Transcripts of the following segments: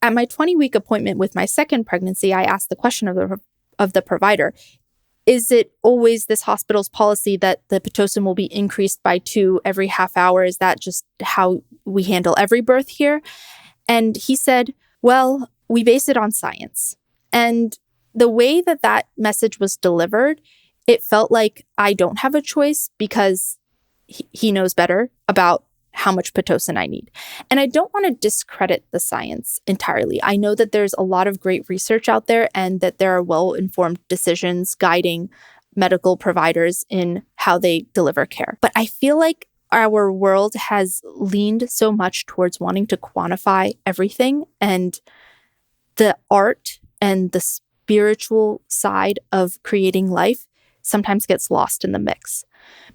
At my 20-week appointment with my second pregnancy, I asked the question of the provider, is it always this hospital's policy that the Pitocin will be increased by 2 every half hour? Is that just how we handle every birth here? And he said, well, we base it on science. And the way that message was delivered, it felt like I don't have a choice because he knows better about how much Pitocin I need. And I don't want to discredit the science entirely. I know that there's a lot of great research out there and that there are well-informed decisions guiding medical providers in how they deliver care. But I feel like our world has leaned so much towards wanting to quantify everything, and the art and the spiritual side of creating life sometimes gets lost in the mix.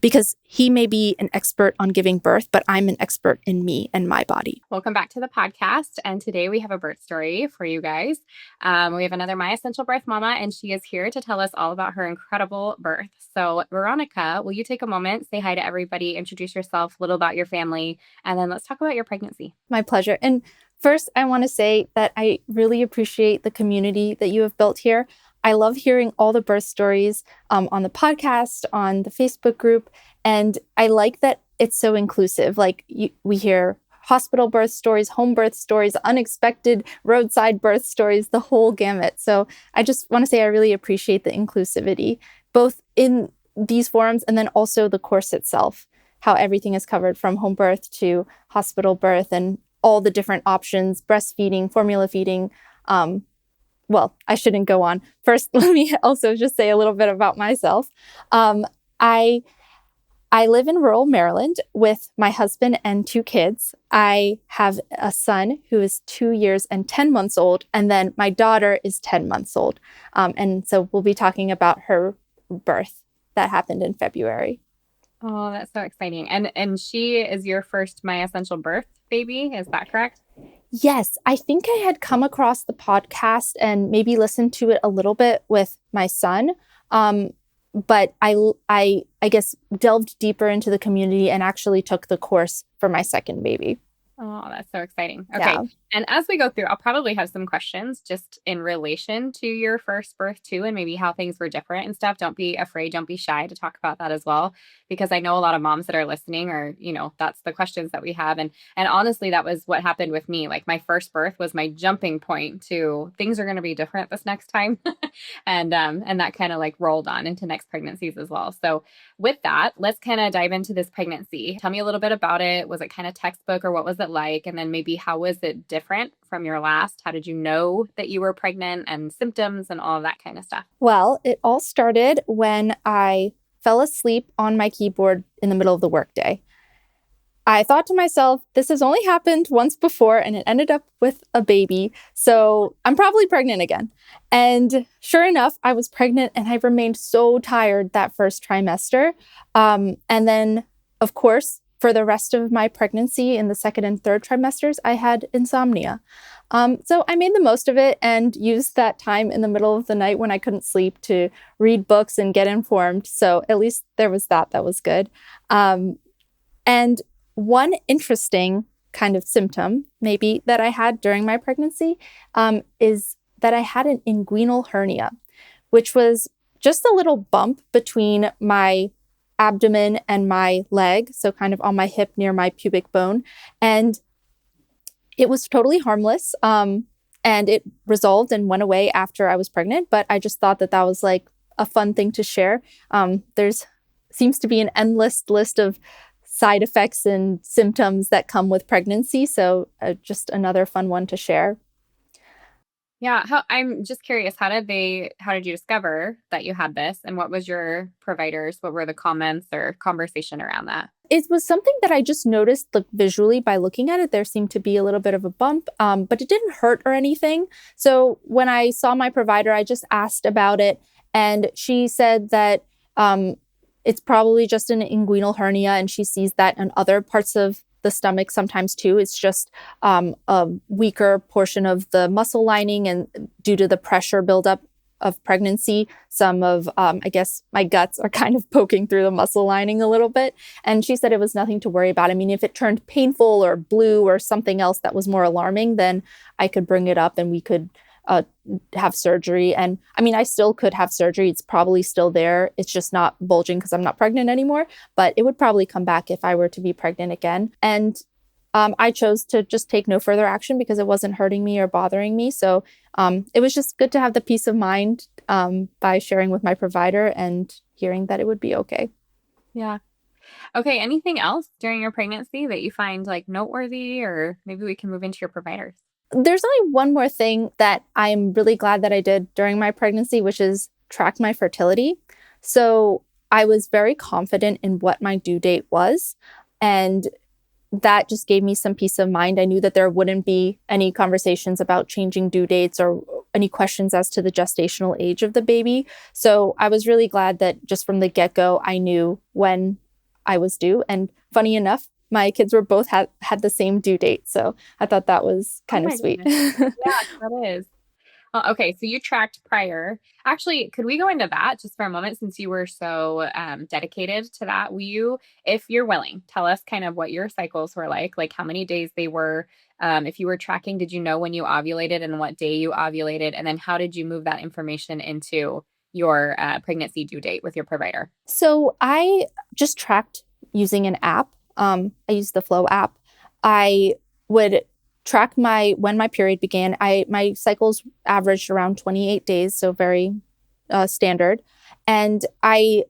Because he may be an expert on giving birth, but I'm an expert in me and my body. Welcome back to the podcast. And today we have a birth story for you guys. We have another My Essential Birth Mama, and she is here to tell us all about her incredible birth. So Veronica, will you take a moment, say hi to everybody, introduce yourself, a little about your family, and then let's talk about your pregnancy. My pleasure. And first, I want to say that I really appreciate the community that you have built here. I love hearing all the birth stories on the podcast, on the Facebook group, and I like that it's so inclusive. Like we hear hospital birth stories, home birth stories, unexpected roadside birth stories, the whole gamut. So I just want to say I really appreciate the inclusivity, both in these forums and then also the course itself, how everything is covered from home birth to hospital birth and all the different options, breastfeeding, formula feeding. Well, I shouldn't go on. First, let me also just say a little bit about myself. I live in rural Maryland with my husband and 2 kids. I have a son who is 2 years and 10 months old, and then my daughter is 10 months old. And so we'll be talking about her birth that happened in February. Oh, that's so exciting. And she is your first My Essential Birth baby, is that correct? Yes, I think I had come across the podcast and maybe listened to it a little bit with my son. But I guess delved deeper into the community and actually took the course for my second baby. Oh, that's so exciting. Okay. Yeah. And as we go through, I'll probably have some questions just in relation to your first birth too, and maybe how things were different and stuff. Don't be afraid. Don't be shy to talk about that as well, because I know a lot of moms that are listening are, that's the questions that we have. And honestly, that was what happened with me. Like my first birth was my jumping point to things are going to be different this next time. And that kind of like rolled on into next pregnancies as well. So with that, let's kind of dive into this pregnancy. Tell me a little bit about it. Was it kind of textbook or what was it like? And then maybe how was it different from your last? How did you know that you were pregnant and symptoms and all of that kind of stuff? Well, it all started when I fell asleep on my keyboard in the middle of the workday. I thought to myself, this has only happened once before and it ended up with a baby, so I'm probably pregnant again. And sure enough, I was pregnant and I remained so tired that first trimester. And then, of course, for the rest of my pregnancy in the second and third trimesters, I had insomnia. So I made the most of it and used that time in the middle of the night when I couldn't sleep to read books and get informed. So at least there was that was good. And one interesting kind of symptom maybe that I had during my pregnancy is that I had an inguinal hernia, which was just a little bump between my abdomen and my leg, so kind of on my hip near my pubic bone. And it was totally harmless. And it resolved and went away after I was pregnant. But I just thought that was like a fun thing to share. There's seems to be an endless list of side effects and symptoms that come with pregnancy. So just another fun one to share. Yeah. I'm just curious, how did you discover that you had this, and what was your providers? What were the comments or conversation around that? It was something that I just noticed visually by looking at it. There seemed to be a little bit of a bump, but it didn't hurt or anything. So when I saw my provider, I just asked about it, and she said that it's probably just an inguinal hernia, and she sees that in other parts of the stomach sometimes too. It's just a weaker portion of the muscle lining, and due to the pressure buildup of pregnancy, some of, I guess, my guts are kind of poking through the muscle lining a little bit. And she said it was nothing to worry about. I mean, if it turned painful or blue or something else that was more alarming, then I could bring it up and we could have surgery. And I mean, I still could have surgery. It's probably still there. It's just not bulging because I'm not pregnant anymore, but it would probably come back if I were to be pregnant again. And I chose to just take no further action because it wasn't hurting me or bothering me. So it was just good to have the peace of mind by sharing with my provider and hearing that it would be okay. Yeah. Okay. Anything else during your pregnancy that you find like noteworthy, or maybe we can move into your providers? There's only one more thing that I'm really glad that I did during my pregnancy, which is track my fertility. So I was very confident in what my due date was. And that just gave me some peace of mind. I knew that there wouldn't be any conversations about changing due dates or any questions as to the gestational age of the baby. So I was really glad that just from the get-go, I knew when I was due. And funny enough, my kids were both had the same due date. So I thought that was kind of sweet. Yeah, that is. Okay, so you tracked prior. Actually, could we go into that just for a moment since you were so dedicated to that? Will you, if you're willing, tell us kind of what your cycles were like how many days they were? If you were tracking, did you know when you ovulated and what day you ovulated? And then how did you move that information into your pregnancy due date with your provider? So I just tracked using an app. I used the Flow app. I would track when my period began. My cycles averaged around 28 days, so very standard. And I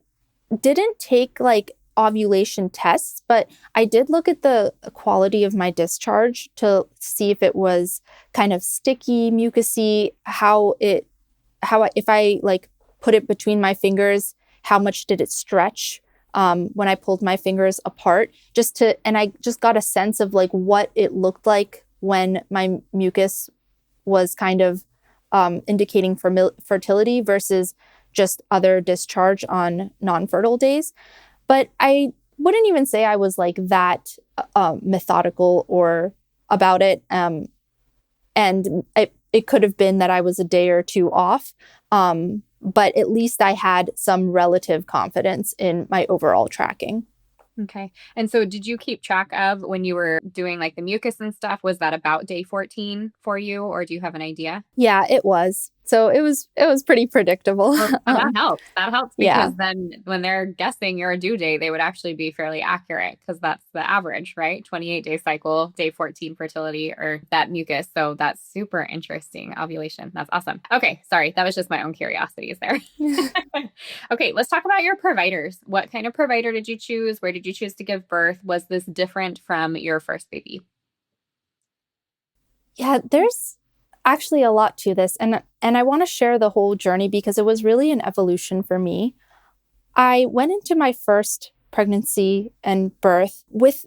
didn't take like ovulation tests, but I did look at the quality of my discharge to see if it was kind of sticky, mucousy, if I like put it between my fingers, how much did it stretch? When I pulled my fingers apart, and I just got a sense of like what it looked like when my mucus was kind of indicating fertility versus just other discharge on non-fertile days. But I wouldn't even say I was like that methodical or about it. And it could have been that I was a day or two off. But at least I had some relative confidence in my overall tracking. Okay. And so did you keep track of when you were doing like the mucus and stuff? Was that about day 14 for you, or do you have an idea? Yeah, it was. So it was pretty predictable. Well, that helps. That helps Yeah. because then when they're guessing your due date, they would actually be fairly accurate because that's the average, right? 28-day cycle, day 14 fertility or that mucus. So that's super interesting. Ovulation. That's awesome. Okay. Sorry. That was just my own curiosities there. Okay. Let's talk about your providers. What kind of provider did you choose? Where did you choose to give birth? Was this different from your first baby? Yeah, there's actually a lot to this. And I want to share the whole journey because it was really an evolution for me. I went into my first pregnancy and birth with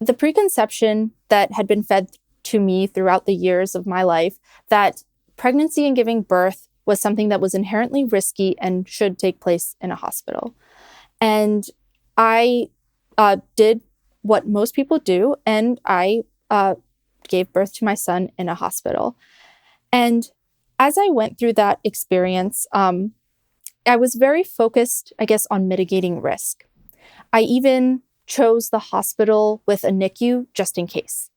the preconception that had been fed to me throughout the years of my life that pregnancy and giving birth was something that was inherently risky and should take place in a hospital. And I did what most people do, and I gave birth to my son in a hospital. And as I went through that experience, I was very focused, I guess, on mitigating risk. I even chose the hospital with a NICU just in case.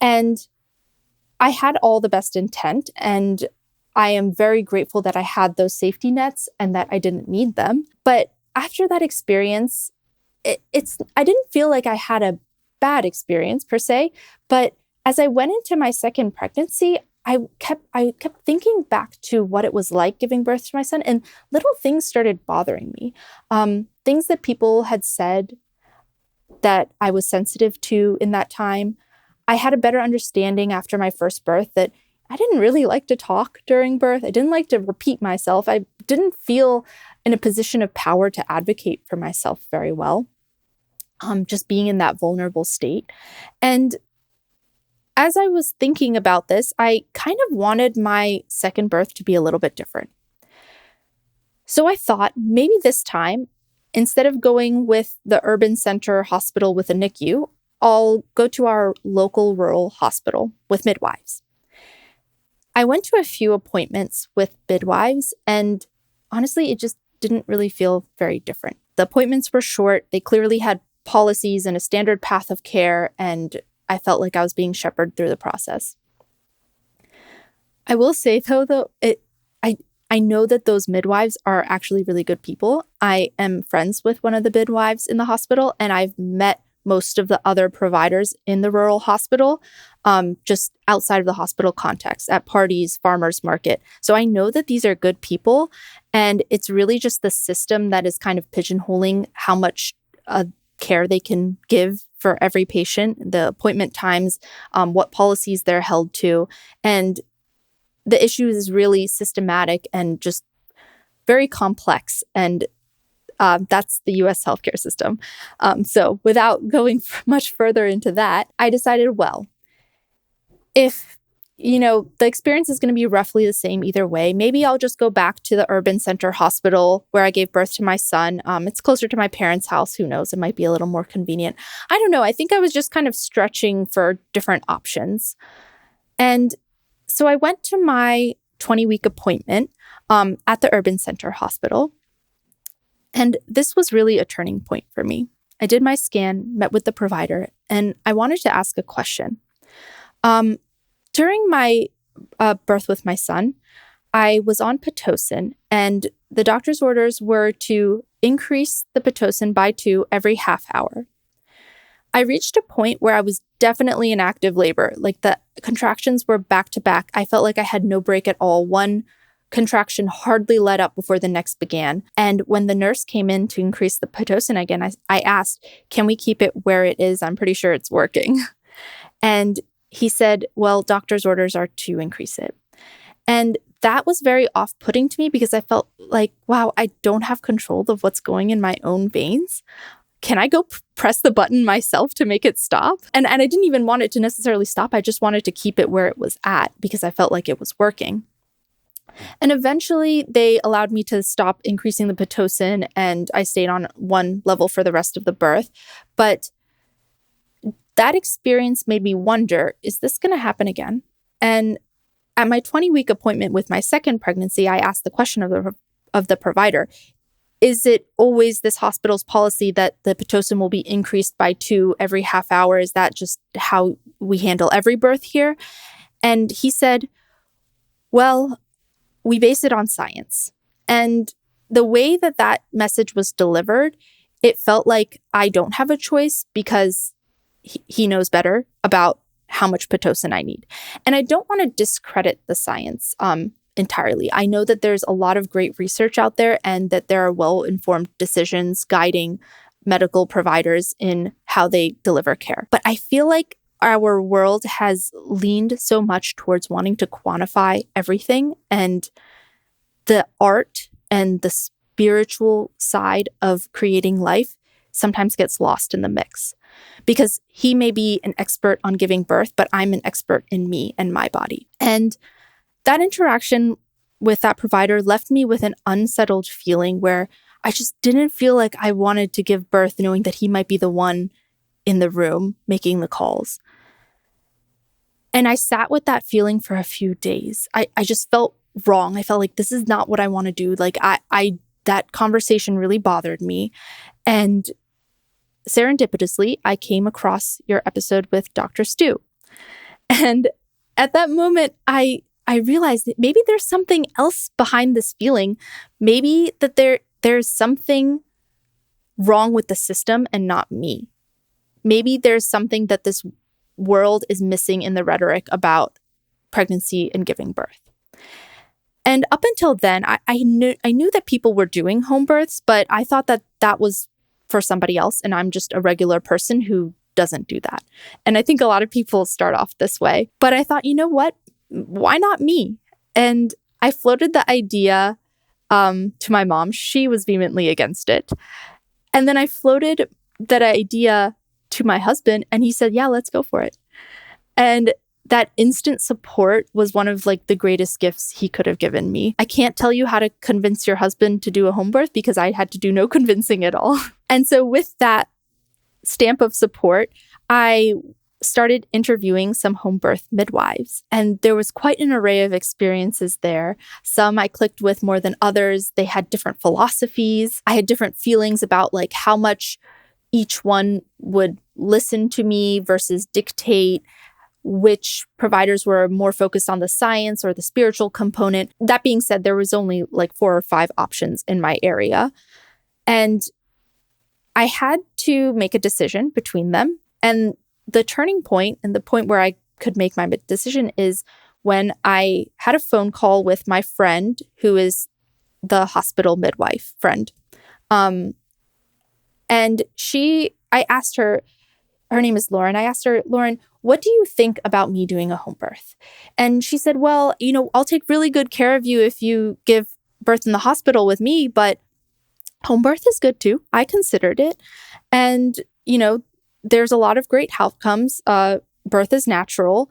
And I had all the best intent, and I am very grateful that I had those safety nets and that I didn't need them. But after that experience, I didn't feel like I had a bad experience per se, but as I went into my second pregnancy, I kept thinking back to what it was like giving birth to my son, and little things started bothering me. Things that people had said that I was sensitive to in that time. I had a better understanding after my first birth that I didn't really like to talk during birth. I didn't like to repeat myself. I didn't feel in a position of power to advocate for myself very well, just being in that vulnerable state. And as I was thinking about this, I kind of wanted my second birth to be a little bit different. So I thought maybe this time, instead of going with the urban center hospital with a NICU, I'll go to our local rural hospital with midwives. I went to a few appointments with midwives, and honestly, it just didn't really feel very different. The appointments were short. They clearly had policies and a standard path of care, and I felt like I was being shepherded through the process. I will say, though, I know that those midwives are actually really good people. I am friends with one of the midwives in the hospital, and I've met most of the other providers in the rural hospital, just outside of the hospital context, at parties, farmers market. So I know that these are good people, and it's really just the system that is kind of pigeonholing how much care they can give for every patient, the appointment times, what policies they're held to. And the issue is really systematic and just very complex. And that's the U.S. healthcare system. So without going much further into that, I decided, well, if, the experience is going to be roughly the same either way, maybe I'll just go back to the urban center hospital where I gave birth to my son. It's closer to my parents' house. Who knows? It might be a little more convenient. I don't know. I think I was just kind of stretching for different options. And so I went to my 20-week appointment at the urban center hospital. And this was really a turning point for me. I did my scan, met with the provider, and I wanted to ask a question. During my birth with my son, I was on Pitocin, and the doctor's orders were to increase the Pitocin by 2 every half hour. I reached a point where I was definitely in active labor. Like, the contractions were back to back. I felt like I had no break at all. One contraction hardly let up before the next began. And when the nurse came in to increase the Pitocin again, I asked, can we keep it where it is? I'm pretty sure it's working. And he said, well, doctor's orders are to increase it. And that was very off-putting to me because I felt like, wow, I don't have control of what's going in my own veins. Can I go press the button myself to make it stop? And I didn't even want it to necessarily stop. I just wanted to keep it where it was at because I felt like it was working. And eventually they allowed me to stop increasing the Pitocin, and I stayed on one level for the rest of the birth. But that experience made me wonder, is this going to happen again? And at my 20-week appointment with my second pregnancy, I asked the question of the provider, is it always this hospital's policy that the Pitocin will be increased by 2 every half hour? Is that just how we handle every birth here? And he said, well, we base it on science. And the way that message was delivered, it felt like I don't have a choice because he knows better about how much Pitocin I need. And I don't want to discredit the science entirely. I know that there's a lot of great research out there and that there are well-informed decisions guiding medical providers in how they deliver care. But I feel like our world has leaned so much towards wanting to quantify everything, and the art and the spiritual side of creating life sometimes gets lost in the mix. Because he may be an expert on giving birth, but I'm an expert in me and my body. And that interaction with that provider left me with an unsettled feeling where I just didn't feel like I wanted to give birth knowing that he might be the one in the room making the calls. And I sat with that feeling for a few days. I just felt wrong. I felt like this is not what I want to do. Like that conversation really bothered me. And serendipitously, I came across your episode with Dr. Stu. And at that moment, I realized that maybe there's something else behind this feeling. Maybe that there's something wrong with the system and not me. Maybe there's something that this world is missing in the rhetoric about pregnancy and giving birth. And up until then, I knew that people were doing home births, but I thought that was for somebody else, and I'm just a regular person who doesn't do that. And I think a lot of people start off this way. But I thought, you know what? Why not me? And I floated the idea to my mom. She was vehemently against it. And then I floated that idea to my husband, and he said, yeah, let's go for it. And that instant support was one of the greatest gifts he could have given me. I can't tell you how to convince your husband to do a home birth because I had to do no convincing at all. And so with that stamp of support, I started interviewing some home birth midwives. And there was quite an array of experiences there. Some I clicked with more than others. They had different philosophies. I had different feelings about like how much each one would listen to me versus dictate, which providers were more focused on the science or the spiritual component. That being said, there was only like 4 or 5 options in my area. And I had to make a decision between them. And the turning point and the point where I could make my decision is when I had a phone call with my friend, who is the hospital midwife friend. And I asked her name is Lauren. I asked her, Lauren, what do you think about me doing a home birth? And she said, well, I'll take really good care of you if you give birth in the hospital with me, but home birth is good too. I considered it. And, there's a lot of great outcomes. Birth is natural.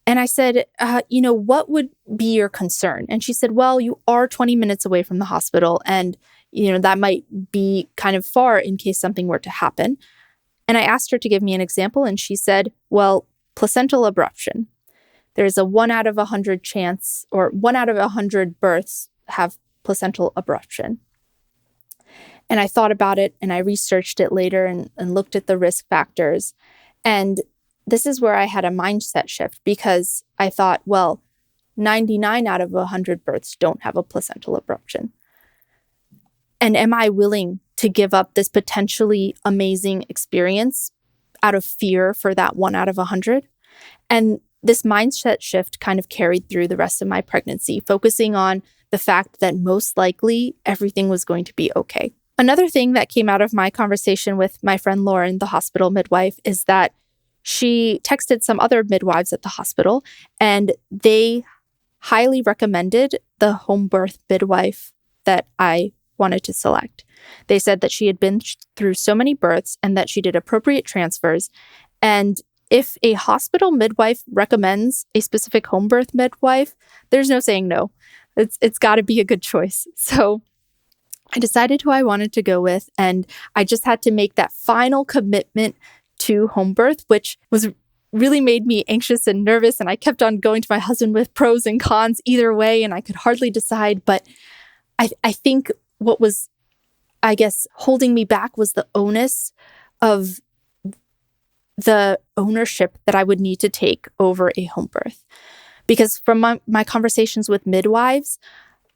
And I said, what would be your concern? And she said, well, you are 20 minutes away from the hospital. And, that might be kind of far in case something were to happen. And I asked her to give me an example. And she said, well, placental abruption. There's a 1 out of 100 chance, or 1 out of 100 births have placental abruption. And I thought about it and I researched it later and looked at the risk factors. And this is where I had a mindset shift, because I thought, well, 99 out of 100 births don't have a placental abruption. And am I willing to give up this potentially amazing experience out of fear for that 1 out of 100? And this mindset shift kind of carried through the rest of my pregnancy, focusing on the fact that most likely everything was going to be okay. Another thing that came out of my conversation with my friend Lauren, the hospital midwife, is that she texted some other midwives at the hospital, and they highly recommended the home birth midwife that I wanted to select. They said that she had been through so many births and that she did appropriate transfers. And if a hospital midwife recommends a specific home birth midwife, there's no saying no. It's got to be a good choice. So I decided who I wanted to go with, and I just had to make that final commitment to home birth, which was really made me anxious and nervous. And I kept on going to my husband with pros and cons either way, and I could hardly decide. But I think what was, I guess, holding me back was the onus of the ownership that I would need to take over a home birth. Because from my conversations with midwives,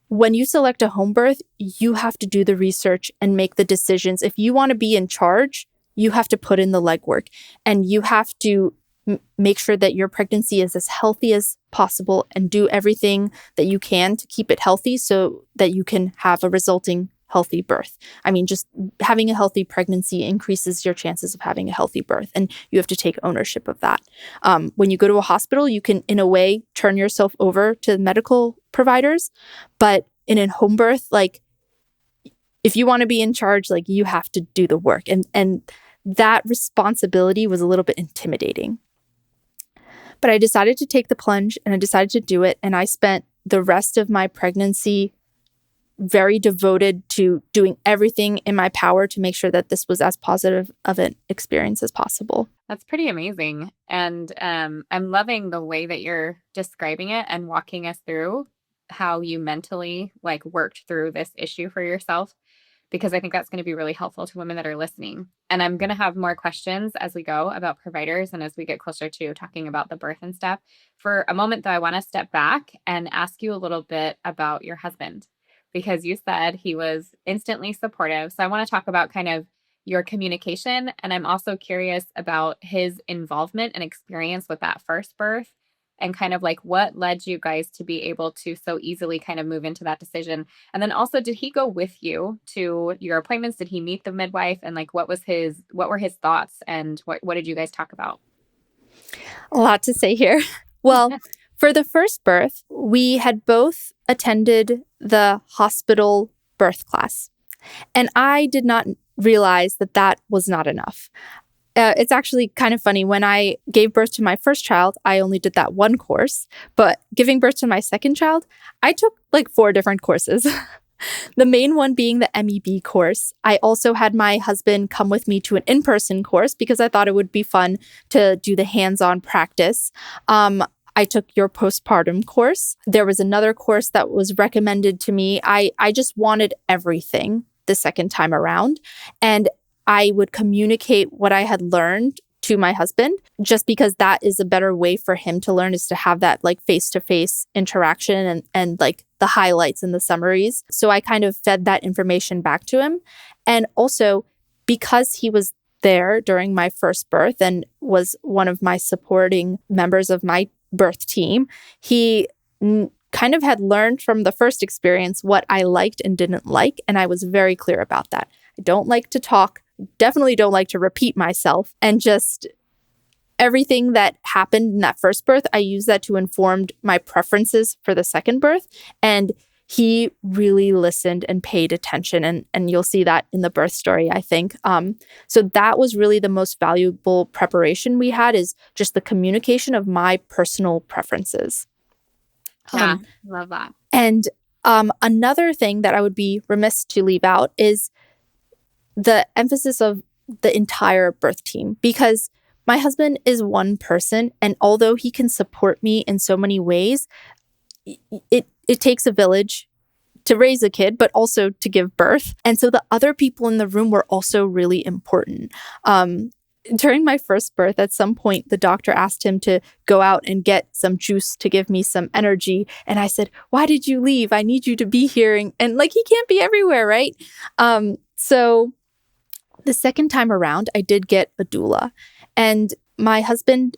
when you select a home birth, you have to do the research and make the decisions. If you want to be in charge, you have to put in the legwork, and you have to make sure that your pregnancy is as healthy as possible and do everything that you can to keep it healthy so that you can have a resulting healthy birth. I mean, just having a healthy pregnancy increases your chances of having a healthy birth, and you have to take ownership of that. When you go to a hospital, you can, in a way, turn yourself over to medical providers, but in a home birth, like, if you want to be in charge, like, you have to do the work, and that responsibility was a little bit intimidating. But I decided to take the plunge, and I decided to do it, and I spent the rest of my pregnancy very devoted to doing everything in my power to make sure that this was as positive of an experience as possible. That's pretty amazing. And I'm loving the way that you're describing it and walking us through how you mentally worked through this issue for yourself, because I think that's going to be really helpful to women that are listening. And I'm going to have more questions as we go about providers and as we get closer to talking about the birth and stuff. For a moment, though, I want to step back and ask you a little bit about your husband, because you said he was instantly supportive. So I want to talk about kind of your communication. And I'm also curious about his involvement and experience with that first birth, and kind of what led you guys to be able to so easily kind of move into that decision. And then also, did he go with you to your appointments? Did he meet the midwife? And what were his thoughts, and what did you guys talk about? A lot to say here. Well, for the first birth, we had both attended the hospital birth class, and I did not realize that that was not enough. It's actually kind of funny. When I gave birth to my first child, I only did that one course, but giving birth to my second child, I took 4 different courses. The main one being the MEB course. I also had my husband come with me to an in-person course because I thought it would be fun to do the hands-on practice. I took your postpartum course. There was another course that was recommended to me. I just wanted everything the second time around. And I would communicate what I had learned to my husband, just because that is a better way for him to learn, is to have that like face-to-face interaction and like the highlights and the summaries. So I kind of fed that information back to him. And also because he was there during my first birth and was one of my supporting members of my birth team, he kind of had learned from the first experience what I liked and didn't like. And I was very clear about that. I don't like to talk, definitely don't like to repeat myself, and just everything that happened in that first birth, I use that to inform my preferences for the second birth. And he really listened and paid attention. And you'll see that in the birth story, I think. So that was really the most valuable preparation we had, is just the communication of my personal preferences. Yeah, love that. And another thing that I would be remiss to leave out is the emphasis of the entire birth team, because my husband is one person, and although he can support me in so many ways, it takes a village to raise a kid, but also to give birth. And so the other people in the room were also really important. During my first birth, at some point, the doctor asked him to go out and get some juice to give me some energy. And I said, "Why did you leave? I need you to be here." And like, he can't be everywhere, right? So the second time around, I did get a doula. And my husband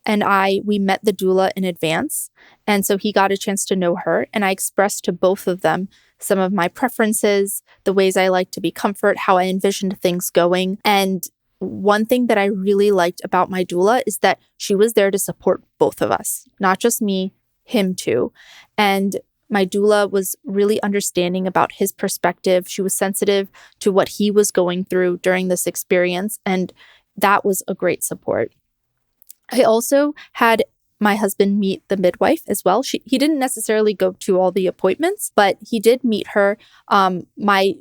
and we met the doula in advance. And so he got a chance to know her. And I expressed to both of them some of my preferences, the ways I like to be comfort, how I envisioned things going. And one thing that I really liked about my doula is that she was there to support both of us, not just me, him too. And my doula was really understanding about his perspective. She was sensitive to what he was going through during this experience. And that was a great support. I also had my husband meet the midwife as well. He didn't necessarily go to all the appointments, but he did meet her. My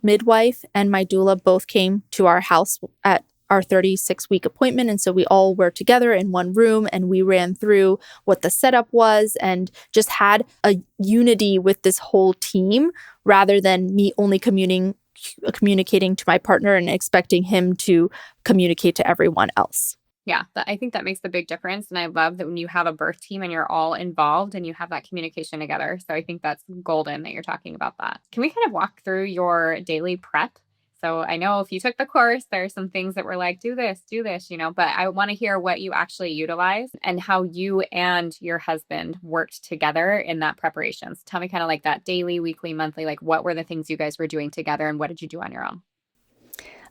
midwife and my doula both came to our house at our 36-week appointment. And so we all were together in one room, and we ran through what the setup was and just had a unity with this whole team, rather than me only communicating to my partner and expecting him to communicate to everyone else. Yeah, I think that makes a big difference. And I love that when you have a birth team and you're all involved and you have that communication together. So I think that's golden that you're talking about that. Can we kind of walk through your daily prep? So I know if you took the course, there are some things that were like, do this, but I want to hear what you actually utilize and how you and your husband worked together in that preparation. So tell me kind of like that daily, weekly, monthly, like what were the things you guys were doing together and what did you do on your own?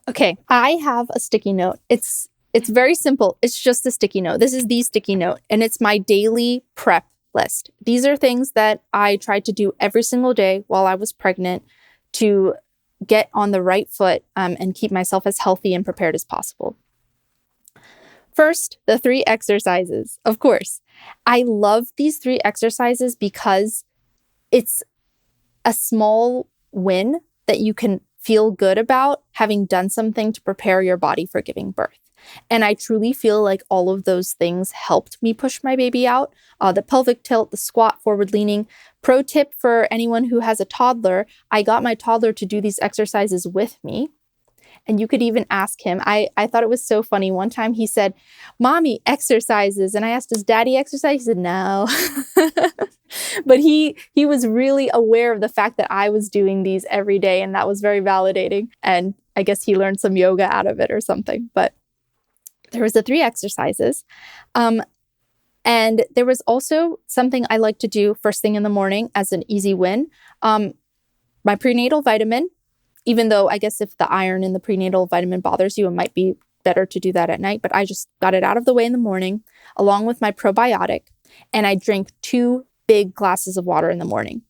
Okay, I have a sticky note. It's very simple. It's just a sticky note. This is the sticky note, and it's my daily prep list. These are things that I tried to do every single day while I was pregnant to get on the right foot and keep myself as healthy and prepared as possible. First, the 3 exercises. Of course, I love these 3 exercises because it's a small win that you can feel good about having done something to prepare your body for giving birth. And I truly feel like all of those things helped me push my baby out. The pelvic tilt, the squat, forward leaning. Pro tip for anyone who has a toddler, I got my toddler to do these exercises with me. And you could even ask him. I thought it was so funny. One time he said, "Mommy, exercises." And I asked, "Does Daddy exercise?" He said, "No." But he was really aware of the fact that I was doing these every day. And that was very validating. And I guess he learned some yoga out of it or something. But there was the 3 exercises. And there was also something I like to do first thing in the morning as an easy win. My prenatal vitamin, even though I guess if the iron in the prenatal vitamin bothers you, it might be better to do that at night. But I just got it out of the way in the morning, along with my probiotic. And I drank 2 big glasses of water in the morning.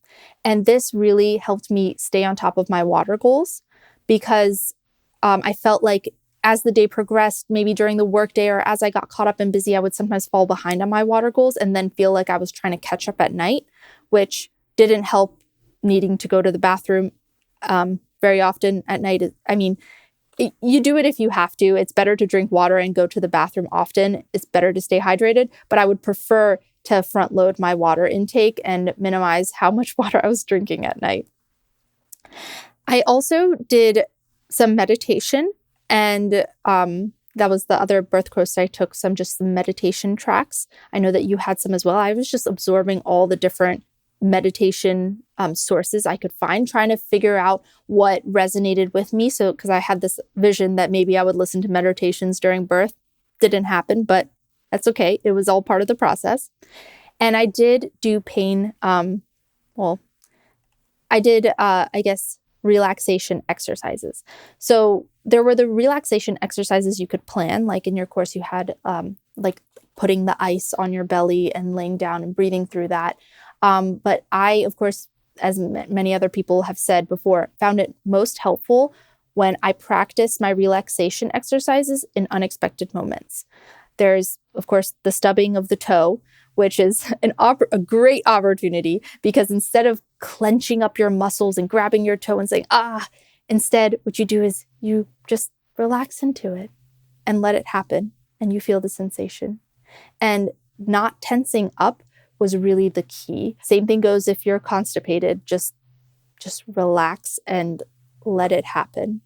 And this really helped me stay on top of my water goals, because I felt like as the day progressed, maybe during the workday or as I got caught up and busy, I would sometimes fall behind on my water goals and then feel like I was trying to catch up at night, which didn't help needing to go to the bathroom very often at night. You do it if you have to. It's better to drink water and go to the bathroom often. It's better to stay hydrated, but I would prefer to front load my water intake and minimize how much water I was drinking at night. I also did some meditation, and that was the other birth course I took, some meditation tracks. I know that you had some as well. I was just absorbing all the different meditation sources I could find, trying to figure out what resonated with me. So, because I had this vision that maybe I would listen to meditations during birth. Didn't happen, but that's okay. It was all part of the process. And I did do pain. I did, relaxation exercises. So there were the relaxation exercises you could plan. Like in your course, you had like putting the ice on your belly and laying down and breathing through that. But I, of course, as many other people have said before, found it most helpful when I practiced my relaxation exercises in unexpected moments. There's, of course, the stubbing of the toe, which is a great opportunity, because instead of clenching up your muscles and grabbing your toe and saying, instead, what you do is you just relax into it and let it happen, and you feel the sensation. And not tensing up was really the key. Same thing goes if you're constipated, just relax and let it happen.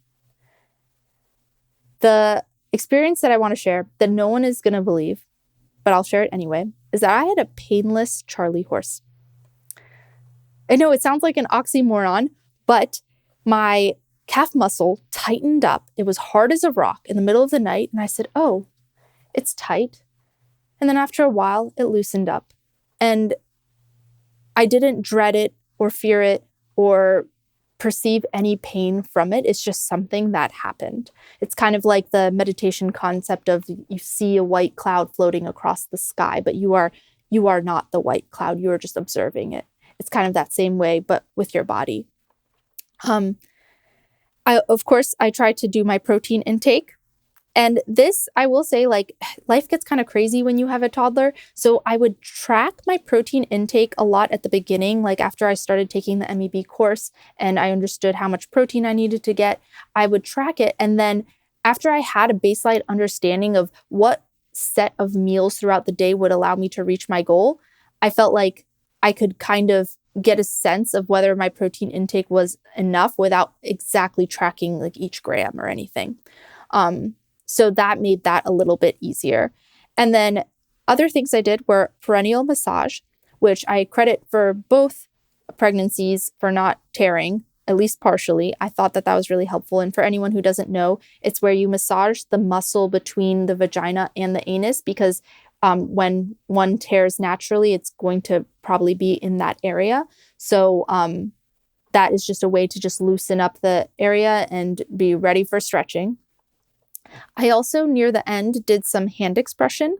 The experience that I want to share that no one is going to believe, but I'll share it anyway, is that I had a painless Charlie horse. I know it sounds like an oxymoron, but my calf muscle tightened up. It was hard as a rock in the middle of the night. And I said, oh, it's tight. And then after a while, it loosened up. And I didn't dread it or fear it or perceive any pain from it. It's just something that happened. It's kind of like the meditation concept of you see a white cloud floating across the sky, but you are not the white cloud. You are just observing it. It's kind of that same way, but with your body. Of course, I tried to do my protein intake. And this, I will say, like, life gets kind of crazy when you have a toddler. So I would track my protein intake a lot at the beginning, like after I started taking the MEB course and I understood how much protein I needed to get, I would track it. And then after I had a baseline understanding of what set of meals throughout the day would allow me to reach my goal, I felt like I could kind of get a sense of whether my protein intake was enough without exactly tracking like each gram or anything. So that made that a little bit easier. And then other things I did were perineal massage, which I credit for both pregnancies for not tearing, at least partially. I thought that was really helpful. And for anyone who doesn't know, it's where you massage the muscle between the vagina and the anus, because when one tears naturally, it's going to probably be in that area. So that is just a way to just loosen up the area and be ready for stretching. I also, near the end, did some hand expression.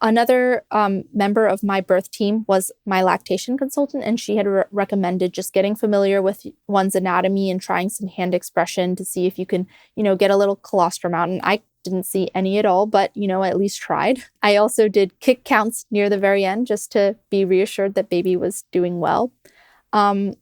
Another member of my birth team was my lactation consultant, and she had recommended just getting familiar with one's anatomy and trying some hand expression to see if you can, get a little colostrum out. And I didn't see any at all, but, I at least tried. I also did kick counts near the very end just to be reassured that baby was doing well. Of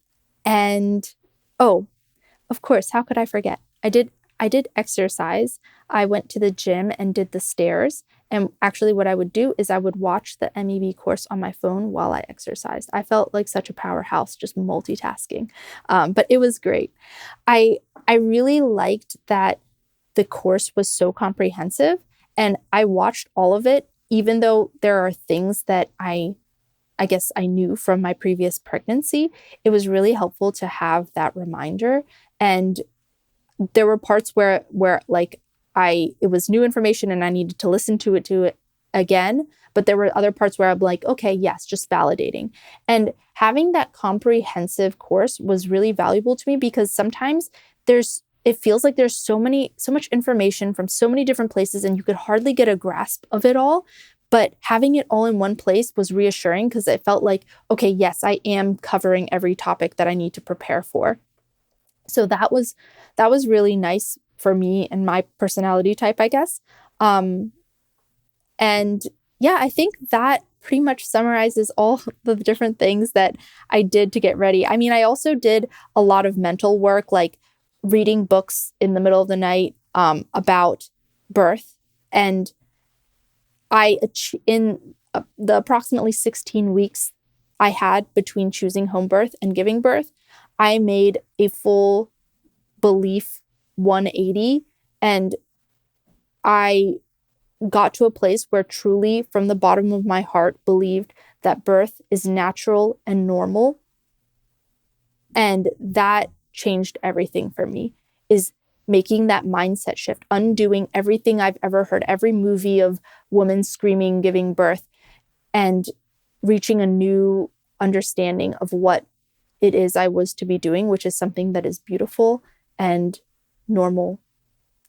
course, how could I forget? I did exercise. I went to the gym and did the stairs. And actually what I would do is I would watch the MEB course on my phone while I exercised. I felt like such a powerhouse just multitasking. But it was great. I really liked that the course was so comprehensive, and I watched all of it, even though there are things that I guess I knew from my previous pregnancy. It was really helpful to have that reminder. And there were parts where like it was new information and I needed to listen to it again. But there were other parts where I'm like, okay, yes, just validating. And having that comprehensive course was really valuable to me, because sometimes it feels like there's so much information from so many different places and you could hardly get a grasp of it all. But having it all in one place was reassuring, because it felt like, okay, yes, I am covering every topic that I need to prepare for. So that was really nice for me and my personality type, I guess. And yeah, I think that pretty much summarizes all the different things that I did to get ready. I mean, I also did a lot of mental work, like reading books in the middle of the night about birth. And in the approximately 16 weeks I had between choosing home birth and giving birth, I made a full belief 180, and I got to a place where truly from the bottom of my heart believed that birth is natural and normal. And that changed everything for me, is making that mindset shift, undoing everything I've ever heard, every movie of women screaming, giving birth, and reaching a new understanding of what it is I was to be doing, which is something that is beautiful and normal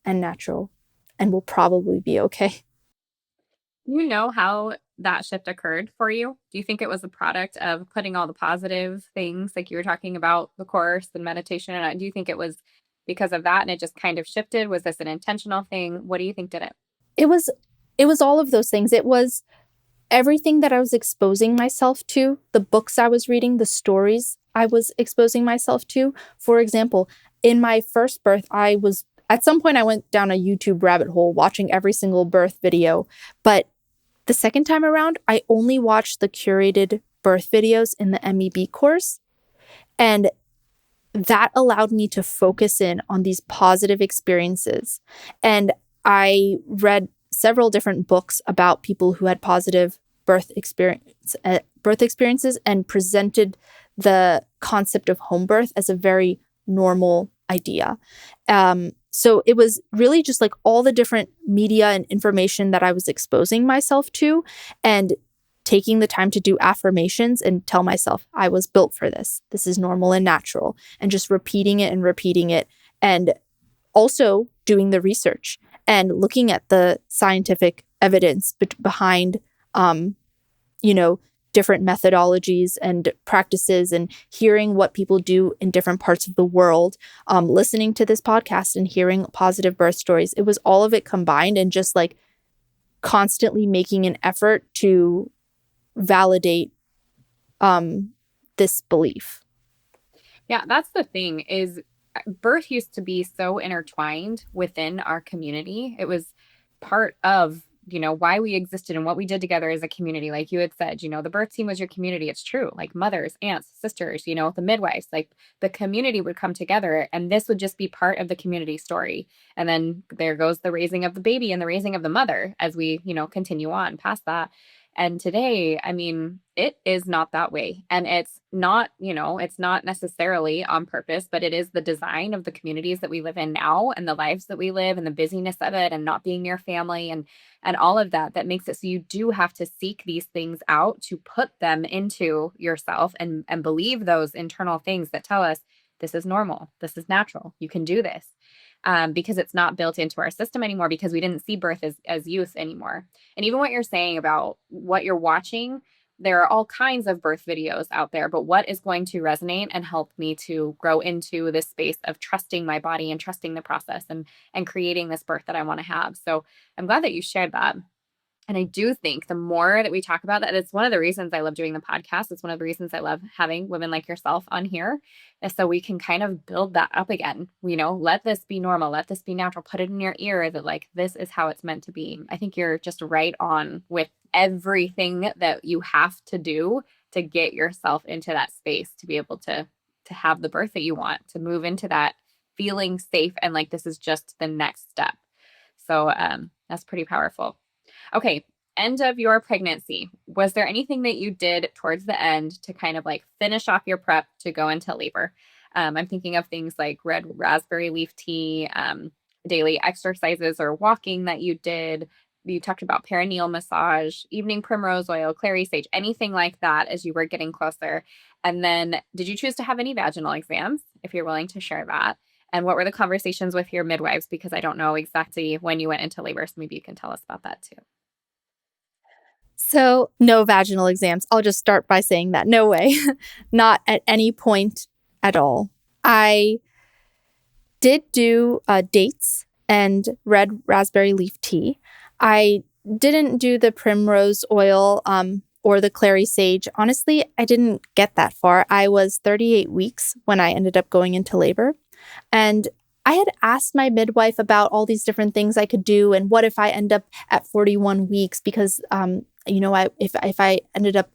and natural and will probably be okay. You know how that shift occurred for you? Do you think it was a product of putting all the positive things, like you were talking about the course and meditation? And do you think it was because of that and it just kind of shifted? Was this an intentional thing? What do you think did it? It was all of those things. It was everything that I was exposing myself to, the books I was reading, the stories I was exposing myself to. For example, in my first birth, at some point I went down a YouTube rabbit hole watching every single birth video, but the second time around, I only watched the curated birth videos in the MEB course. And that allowed me to focus in on these positive experiences. And I read several different books about people who had positive birth experiences and presented the concept of home birth as a very normal idea. So it was really just like all the different media and information that I was exposing myself to, and taking the time to do affirmations and tell myself I was built for this. This is normal and natural, and just repeating it, and also doing the research and looking at the scientific evidence behind, different methodologies and practices, and hearing what people do in different parts of the world, listening to this podcast and hearing positive birth stories. It was all of it combined, and just like constantly making an effort to validate this belief. Yeah, that's the thing is birth used to be so intertwined within our community. It was part of, why we existed and what we did together as a community. Like you had said, the birth team was your community. It's true. Like mothers, aunts, sisters, the midwives, like the community would come together, and this would just be part of the community story. And then there goes the raising of the baby and the raising of the mother as we, continue on past that. And today, I mean, it is not that way. And it's not, it's not necessarily on purpose, but it is the design of the communities that we live in now and the lives that we live and the busyness of it and not being near family and all of that makes it so you do have to seek these things out to put them into yourself and believe those internal things that tell us this is normal, this is natural, you can do this. Because it's not built into our system anymore, because we didn't see birth as youth anymore. And even what you're saying about what you're watching, there are all kinds of birth videos out there, but what is going to resonate and help me to grow into this space of trusting my body and trusting the process and creating this birth that I want to have. So I'm glad that you shared that. And I do think the more that we talk about that, it's one of the reasons I love doing the podcast. It's one of the reasons I love having women like yourself on here, is so we can kind of build that up again. Let this be normal. Let this be natural. Put it in your ear that like, this is how it's meant to be. I think you're just right on with everything that you have to do to get yourself into that space, to be able to have the birth that you want, to move into that feeling safe. And like, this is just the next step. So that's pretty powerful. Okay, end of your pregnancy. Was there anything that you did towards the end to kind of like finish off your prep to go into labor? I'm thinking of things like red raspberry leaf tea, daily exercises or walking that you did. You talked about perineal massage, evening primrose oil, clary sage, anything like that as you were getting closer. And then did you choose to have any vaginal exams, if you're willing to share that? And what were the conversations with your midwives? Because I don't know exactly when you went into labor, so maybe you can tell us about that too. So no vaginal exams. I'll just start by saying that. No way. Not at any point at all. I did do dates and red raspberry leaf tea. I didn't do the primrose oil. or the clary sage, honestly, I didn't get that far. I was 38 weeks when I ended up going into labor. And I had asked my midwife about all these different things I could do. And what if I end up at 41 weeks? Because, if I ended up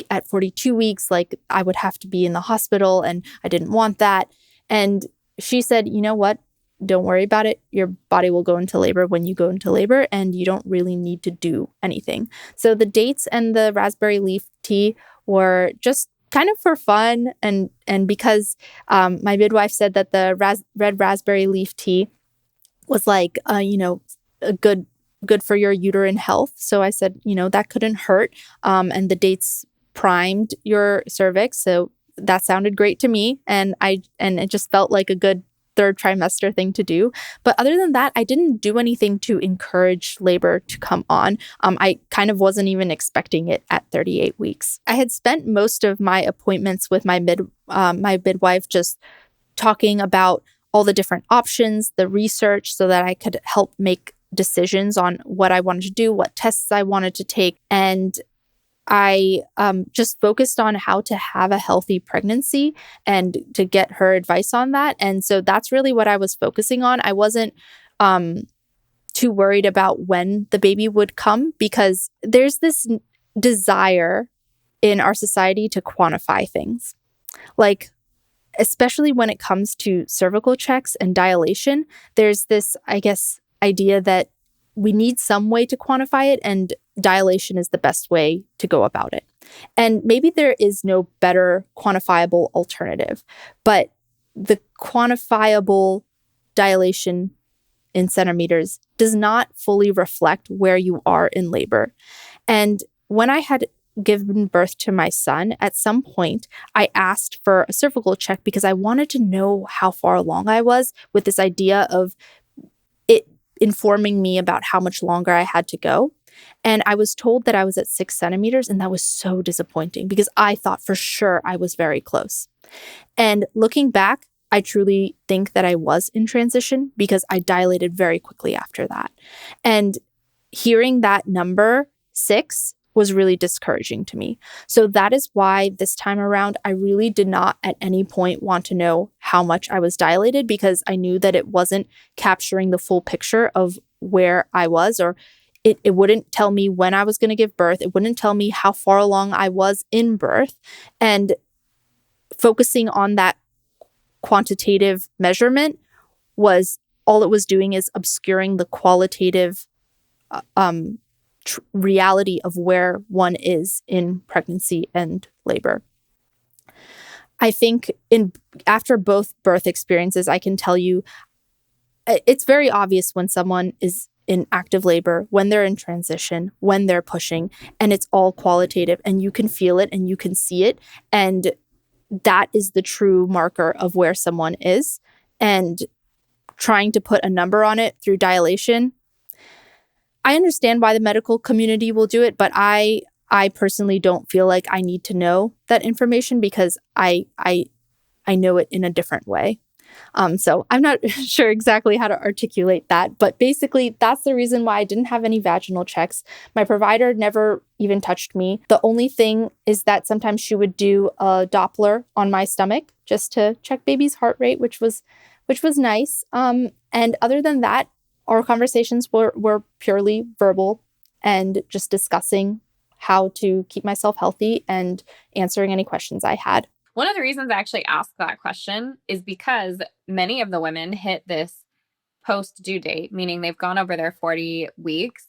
at 42 weeks, like I would have to be in the hospital and I didn't want that. And she said, you know what? Don't worry about it. Your body will go into labor when you go into labor, and you don't really need to do anything. So the dates and the raspberry leaf tea were just kind of for fun, and because my midwife said that the red raspberry leaf tea was like a good for your uterine health. So I said, that couldn't hurt. And the dates primed your cervix, so that sounded great to me, and it just felt like a good third trimester thing to do. But other than that, I didn't do anything to encourage labor to come on. I kind of wasn't even expecting it at 38 weeks. I had spent most of my appointments with my midwife just talking about all the different options, the research, so that I could help make decisions on what I wanted to do, what tests I wanted to take. And I just focused on how to have a healthy pregnancy and to get her advice on that. And so that's really what I was focusing on. I wasn't too worried about when the baby would come, because there's this desire in our society to quantify things. Like, especially when it comes to cervical checks and dilation, there's this, I guess, idea that we need some way to quantify it, and dilation is the best way to go about it. And maybe there is no better quantifiable alternative, but the quantifiable dilation in centimeters does not fully reflect where you are in labor. And when I had given birth to my son, at some point, I asked for a cervical check because I wanted to know how far along I was, with this idea of it informing me about how much longer I had to go. And I was told that I was at 6 centimeters, and that was so disappointing because I thought for sure I was very close. And looking back, I truly think that I was in transition because I dilated very quickly after that. And hearing that number 6 was really discouraging to me. So that is why this time around, I really did not at any point want to know how much I was dilated, because I knew that it wasn't capturing the full picture of where I was, or it wouldn't tell me when I was going to give birth. It wouldn't tell me how far along I was in birth. And focusing on that quantitative measurement was all it was doing is obscuring the qualitative reality of where one is in pregnancy and labor. I think after both birth experiences, I can tell you it's very obvious when someone is in active labor, when they're in transition, when they're pushing, and it's all qualitative, and you can feel it and you can see it. And that is the true marker of where someone is. And trying to put a number on it through dilation, I understand why the medical community will do it, but I personally don't feel like I need to know that information because I know it in a different way. So I'm not sure exactly how to articulate that, but basically that's the reason why I didn't have any vaginal checks. My provider never even touched me. The only thing is that sometimes she would do a Doppler on my stomach just to check baby's heart rate, which was nice. And other than that, our conversations were purely verbal and just discussing how to keep myself healthy and answering any questions I had. One of the reasons I actually asked that question is because many of the women hit this post due date, meaning they've gone over their 40 weeks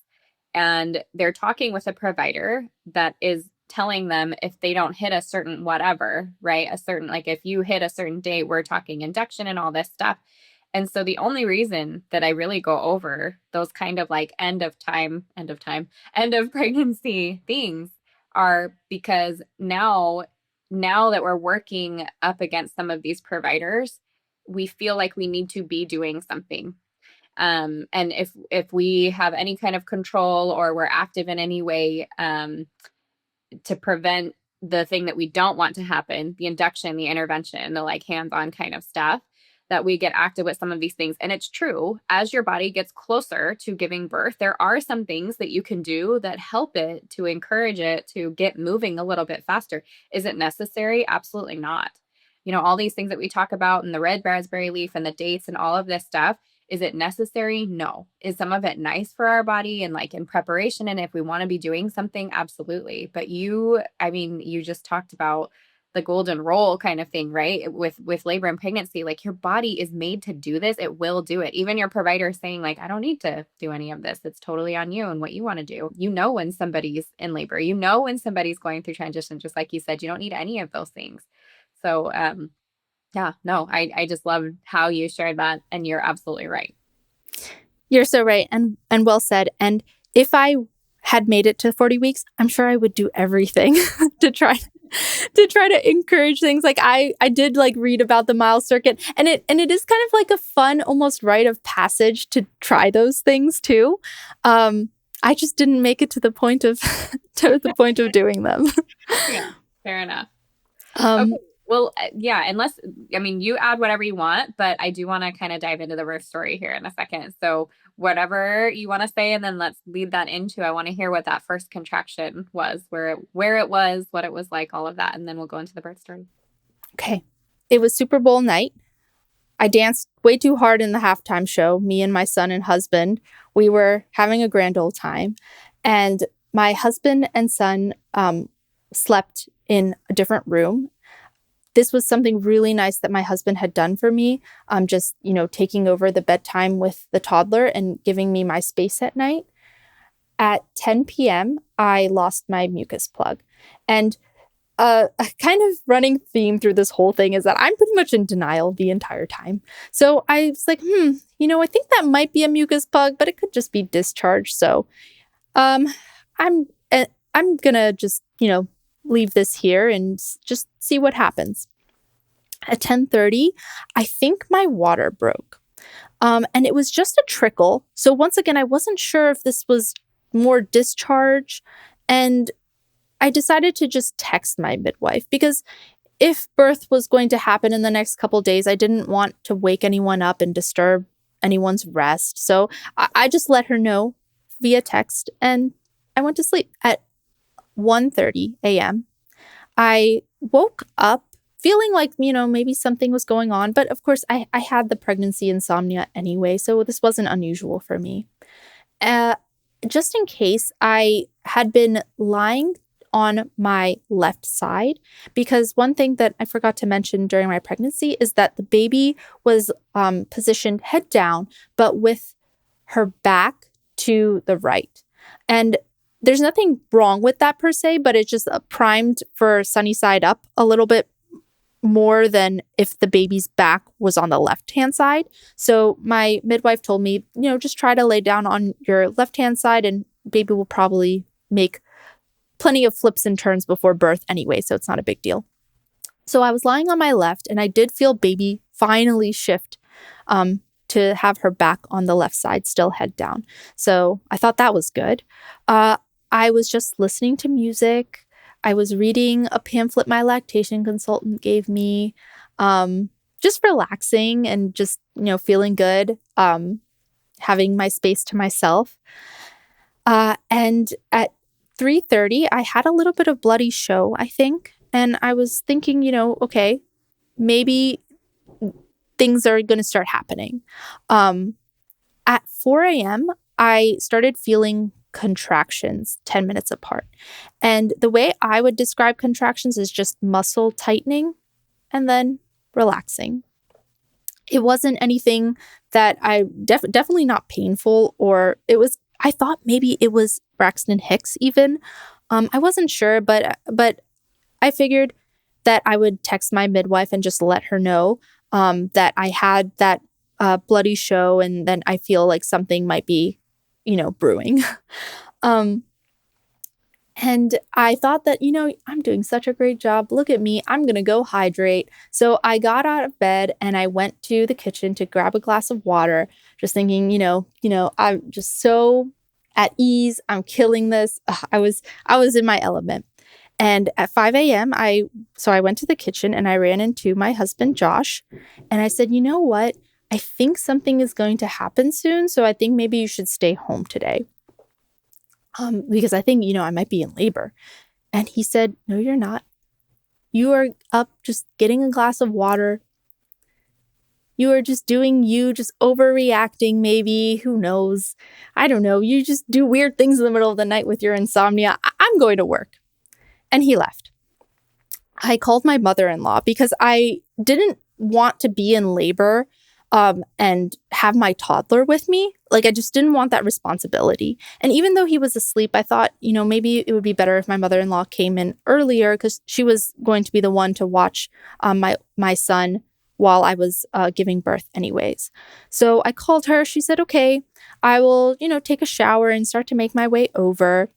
and they're talking with a provider that is telling them if they don't hit a certain whatever, right? A certain, like if you hit a certain date, we're talking induction and all this stuff. And so the only reason that I really go over those kind of like end of pregnancy things are because now that we're working up against some of these providers, we feel like we need to be doing something. And if we have any kind of control or we're active in any way to prevent the thing that we don't want to happen, the induction, the intervention, the like hands-on kind of stuff, that we get active with some of these things. And it's true, as your body gets closer to giving birth, there are some things that you can do that help it, to encourage it to get moving a little bit faster. Is it necessary? Absolutely not. All these things that we talk about, and the red raspberry leaf and the dates and all of this stuff, is it necessary? No. Is some of it nice for our body and like in preparation? And if we want to be doing something, absolutely. But you just talked about the golden rule kind of thing, right? With labor and pregnancy, like your body is made to do this. It will do it. Even your provider saying like, I don't need to do any of this. It's totally on you and what you want to do. When somebody's in labor, when somebody's going through transition, just like you said, you don't need any of those things. So, yeah, no, I just love how you shared that, and you're absolutely right. You're so right, and well said. And if I had made it to 40 weeks, I'm sure I would do everything to try to encourage things. Like I did like read about the mile circuit, and it is kind of like a fun, almost rite of passage to try those things too. I just didn't make it to the point of doing them. Yeah, fair enough. Okay. Well, yeah, you add whatever you want, but I do want to kind of dive into the birth story here in a second. So whatever you want to say, and then let's lead that into, I want to hear what that first contraction was, where it was, what it was like, all of that. And then we'll go into the birth story. Okay. It was Super Bowl night. I danced way too hard in the halftime show. Me and my son and husband, we were having a grand old time. And my husband and son slept in a different room. This was something really nice that my husband had done for me. Just, taking over the bedtime with the toddler and giving me my space at night. At 10 p.m., I lost my mucus plug. And a kind of running theme through this whole thing is that I'm pretty much in denial the entire time. So I was like, I think that might be a mucus plug, but it could just be discharge. So I'm gonna just, leave this here and just see what happens. At 10:30, I think my water broke. And it was just a trickle. So once again, I wasn't sure if this was more discharge. And I decided to just text my midwife because if birth was going to happen in the next couple days, I didn't want to wake anyone up and disturb anyone's rest. So I just let her know via text and I went to sleep. At 1:30 a.m., I woke up feeling like, maybe something was going on. But of course, I had the pregnancy insomnia anyway, so this wasn't unusual for me. Just in case, I had been lying on my left side because one thing that I forgot to mention during my pregnancy is that the baby was positioned head down, but with her back to the right. And there's nothing wrong with that per se, but it's just primed for sunny side up a little bit more than if the baby's back was on the left-hand side. So my midwife told me, just try to lay down on your left-hand side and baby will probably make plenty of flips and turns before birth anyway, so it's not a big deal. So I was lying on my left and I did feel baby finally shift to have her back on the left side, still head down. So I thought that was good. I was just listening to music. I was reading a pamphlet my lactation consultant gave me, just relaxing and just, feeling good, having my space to myself. And at 3:30, I had a little bit of bloody show, I think. And I was thinking, okay, maybe things are going to start happening. At 4 a.m., I started feeling contractions 10 minutes apart. And the way I would describe contractions is just muscle tightening and then relaxing. It wasn't anything that I definitely not painful, or I thought maybe it was Braxton Hicks even. I wasn't sure, but I figured that I would text my midwife and just let her know that I had that bloody show and then I feel like something might be brewing. And I thought that, I'm doing such a great job. Look at me. I'm going to go hydrate. So I got out of bed and I went to the kitchen to grab a glass of water, just thinking, I'm just so at ease. I'm killing this. I was in my element. And at 5 a.m., I went to the kitchen and I ran into my husband, Josh, and I said, you know what? I think something is going to happen soon. So I think maybe you should stay home today. Because I think, I might be in labor. And he said, no, you're not. You are up just getting a glass of water. You are just doing you, just overreacting maybe. Who knows? I don't know. You just do weird things in the middle of the night with your insomnia. I'm going to work. And he left. I called my mother-in-law because I didn't want to be in labor and have my toddler with me. Like, I just didn't want that responsibility. And even though he was asleep, I thought, maybe it would be better if my mother-in-law came in earlier because she was going to be the one to watch my son while I was giving birth anyways. So I called her. She said, okay, I will, take a shower and start to make my way over.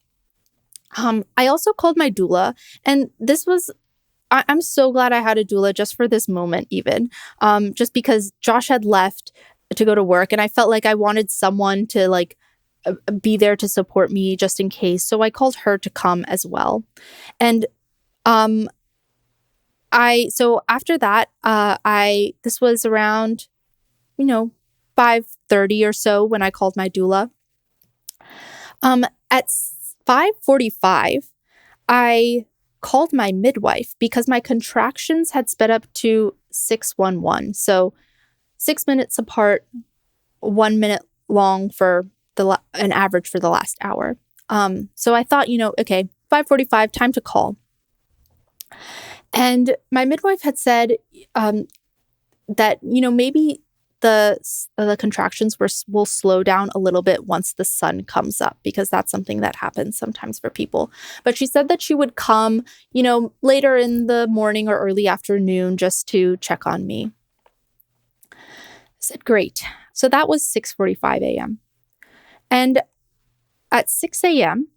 I also called my doula, and I'm so glad I had a doula just for this moment even, just because Josh had left to go to work and I felt like I wanted someone to be there to support me just in case. So I called her to come as well. And so after that, this was around, 5:30 or so when I called my doula. At 5:45, I called my midwife because my contractions had sped up to 611. So 6 minutes apart, 1 minute long for an average for the last hour. So I thought, okay, 5:45, time to call. And my midwife had said that, maybe the contractions will slow down a little bit once the sun comes up, because that's something that happens sometimes for people. But she said that she would come, later in the morning or early afternoon just to check on me. I said, great. So that was 6:45 a.m. And at 6 a.m.,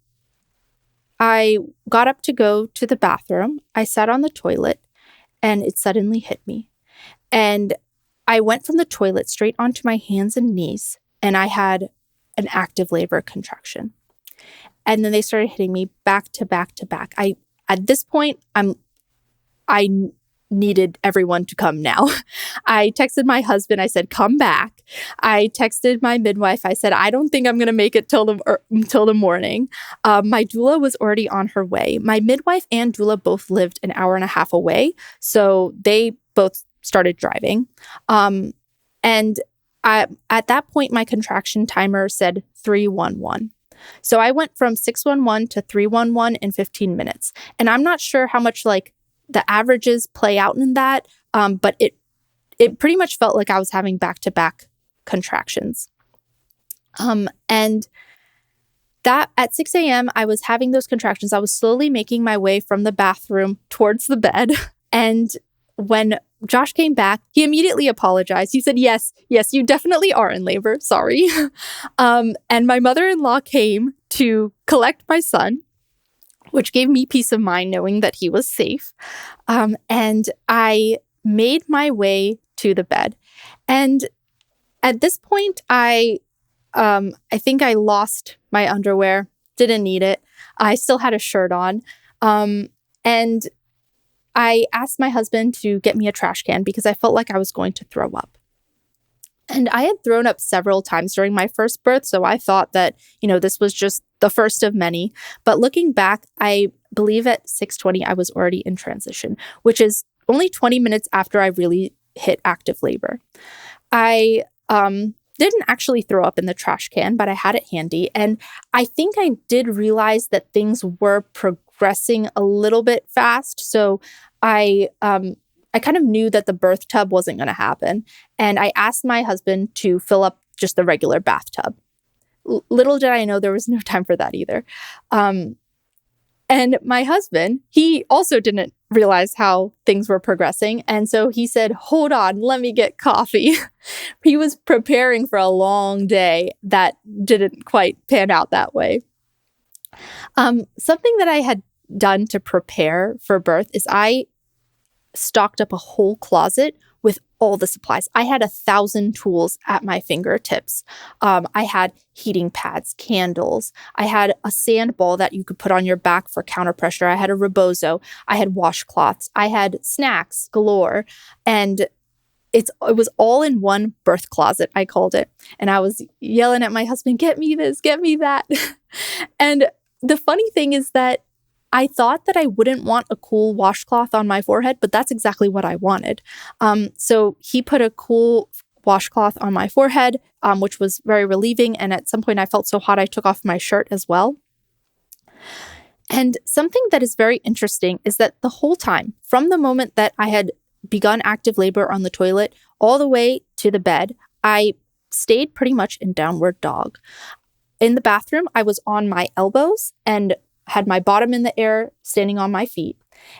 I got up to go to the bathroom. I sat on the toilet and it suddenly hit me. And I went from the toilet straight onto my hands and knees, and I had an active labor contraction. And then they started hitting me back to back to back. At this point, I needed everyone to come now. I texted my husband. I said, come back. I texted my midwife. I said, I don't think I'm going to make it till the morning. My doula was already on her way. My midwife and doula both lived an hour and a half away. So they both started driving. And at that point, my contraction timer said 311. So I went from 611 to 311 in 15 minutes. And I'm not sure how much the averages play out in that, but it pretty much felt like I was having back-to-back contractions. And that at 6 a.m., I was having those contractions. I was slowly making my way from the bathroom towards the bed. And when Josh came back, he immediately apologized. He said, yes, you definitely are in labor. Sorry. And my mother-in-law came to collect my son, which gave me peace of mind knowing that he was safe. And I made my way to the bed. And at this point, I think I lost my underwear, didn't need it. I still had a shirt on. And I asked my husband to get me a trash can because I felt like I was going to throw up. And I had thrown up several times during my first birth, so I thought that, this was just the first of many. But looking back, I believe at 6:20, I was already in transition, which is only 20 minutes after I really hit active labor. I didn't actually throw up in the trash can, but I had it handy. And I think I did realize that things were progressing a little bit fast. So I kind of knew that the birth tub wasn't going to happen. And I asked my husband to fill up just the regular bathtub. Little did I know there was no time for that either. And my husband, he also didn't realize how things were progressing. And so he said, hold on, let me get coffee. He was preparing for a long day that didn't quite pan out that way. Something that I had done to prepare for birth is I stocked up a whole closet with all the supplies. I had 1,000 tools at my fingertips. I had heating pads, candles. I had a sand ball that you could put on your back for counter pressure. I had a rebozo. I had washcloths. I had snacks galore. And it was all in one birth closet, I called it. And I was yelling at my husband, get me this, get me that. And the funny thing is that I thought that I wouldn't want a cool washcloth on my forehead, but that's exactly what I wanted. So he put a cool washcloth on my forehead, which was very relieving. And at some point I felt so hot, I took off my shirt as well. And something that is very interesting is that the whole time, from the moment that I had begun active labor on the toilet all the way to the bed, I stayed pretty much in downward dog. In the bathroom, I was on my elbows and had my bottom in the air, standing on my feet.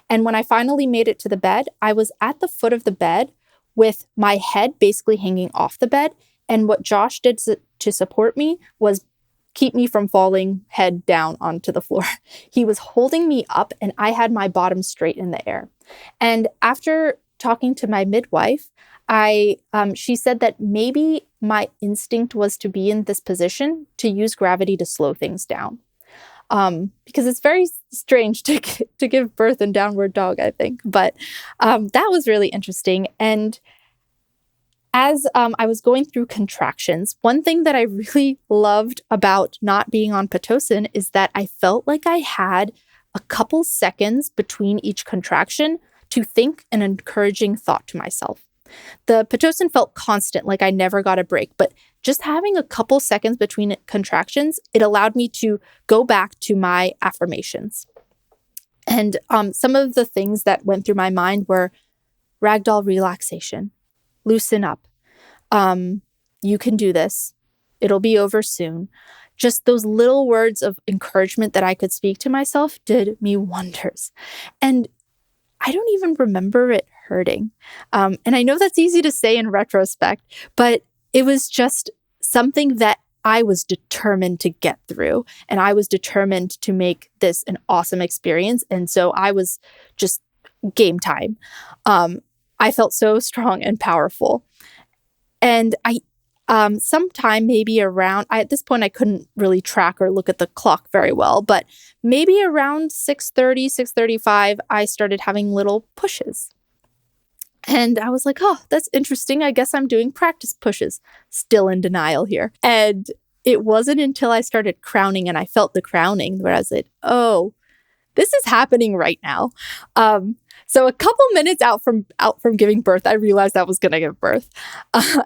And when I finally made it to the bed, I was at the foot of the bed with my head basically hanging off the bed. And what Josh did to support me was keep me from falling head down onto the floor. He was holding me up and I had my bottom straight in the air. And after talking to my midwife, she said that maybe my instinct was to be in this position to use gravity to slow things down. Because it's very strange to give birth in downward dog, I think. But that was really interesting. And as I was going through contractions, one thing that I really loved about not being on Pitocin is that I felt like I had a couple seconds between each contraction to think an encouraging thought to myself. The Pitocin felt constant, like I never got a break, but just having a couple seconds between contractions, it allowed me to go back to my affirmations. And some of the things that went through my mind were ragdoll relaxation, loosen up, you can do this, it'll be over soon. Just those little words of encouragement that I could speak to myself did me wonders. And I don't even remember it hurting. And I know that's easy to say in retrospect, but it was just something that I was determined to get through. And I was determined to make this an awesome experience. And so I was just game time. I felt so strong and powerful. And sometime maybe around, at this point I couldn't really track or look at the clock very well, but maybe around 6:30, 6:35, I started having little pushes. And I was like, oh, that's interesting. I guess I'm doing practice pushes. Still in denial here. And it wasn't until I started crowning and I felt the crowning where I was like, oh, this is happening right now. So a couple minutes out from giving birth, I realized I was going to give birth.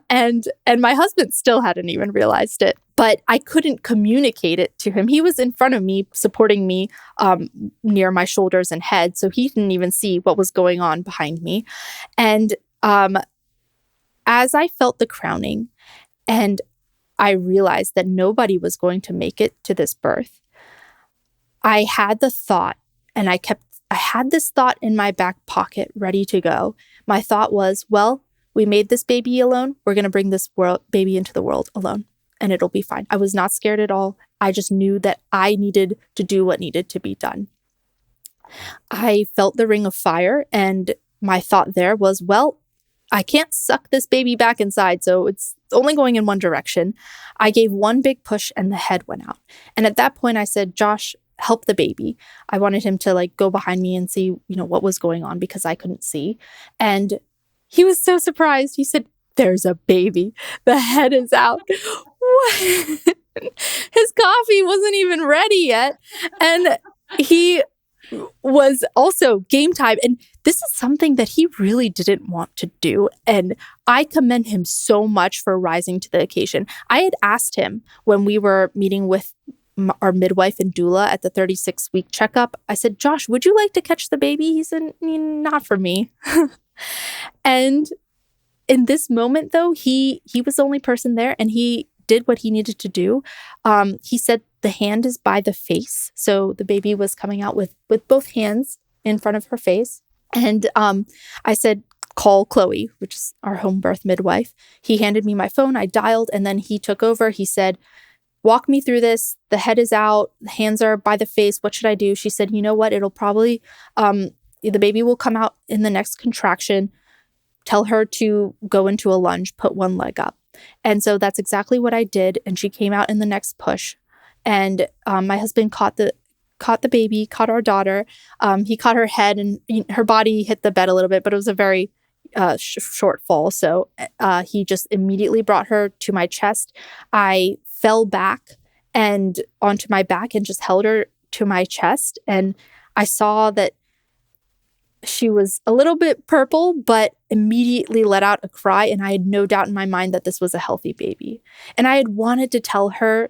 And my husband still hadn't even realized it, but I couldn't communicate it to him. He was in front of me, supporting me near my shoulders and head. So he didn't even see what was going on behind me. And as I felt the crowning and I realized that nobody was going to make it to this birth, I had the thought, and I had this thought in my back pocket ready to go. My thought was, well, we made this baby alone. We're going to bring this baby into the world alone, and it'll be fine. I was not scared at all. I just knew that I needed to do what needed to be done. I felt the ring of fire, and my thought there was, well, I can't suck this baby back inside, so it's only going in one direction. I gave one big push, and the head went out. And at that point, I said, Josh, help the baby. I wanted him to go behind me and see, what was going on because I couldn't see. And he was so surprised. He said, there's a baby. The head is out. His coffee wasn't even ready yet. And he was also game time. And this is something that he really didn't want to do. And I commend him so much for rising to the occasion. I had asked him when we were meeting with our midwife and doula at the 36-week checkup, I said, Josh, would you like to catch the baby? He said, not for me. And in this moment, though, he was the only person there and he did what he needed to do. He said the hand is by the face. So the baby was coming out with both hands in front of her face. And I said, call Chloe, which is our home birth midwife. He handed me my phone. I dialed and then he took over. He said, walk me through this. The head is out. The hands are by the face. What should I do? She said, you know what? It'll probably the baby will come out in the next contraction. Tell her to go into a lunge, put one leg up. And so that's exactly what I did. And she came out in the next push. And my husband caught the baby, caught our daughter. He caught her head, and her body hit the bed a little bit, but it was a very short fall. So he just immediately brought her to my chest. I fell back and onto my back and just held her to my chest. And I saw that she was a little bit purple, but immediately let out a cry. And I had no doubt in my mind that this was a healthy baby. And I had wanted to tell her,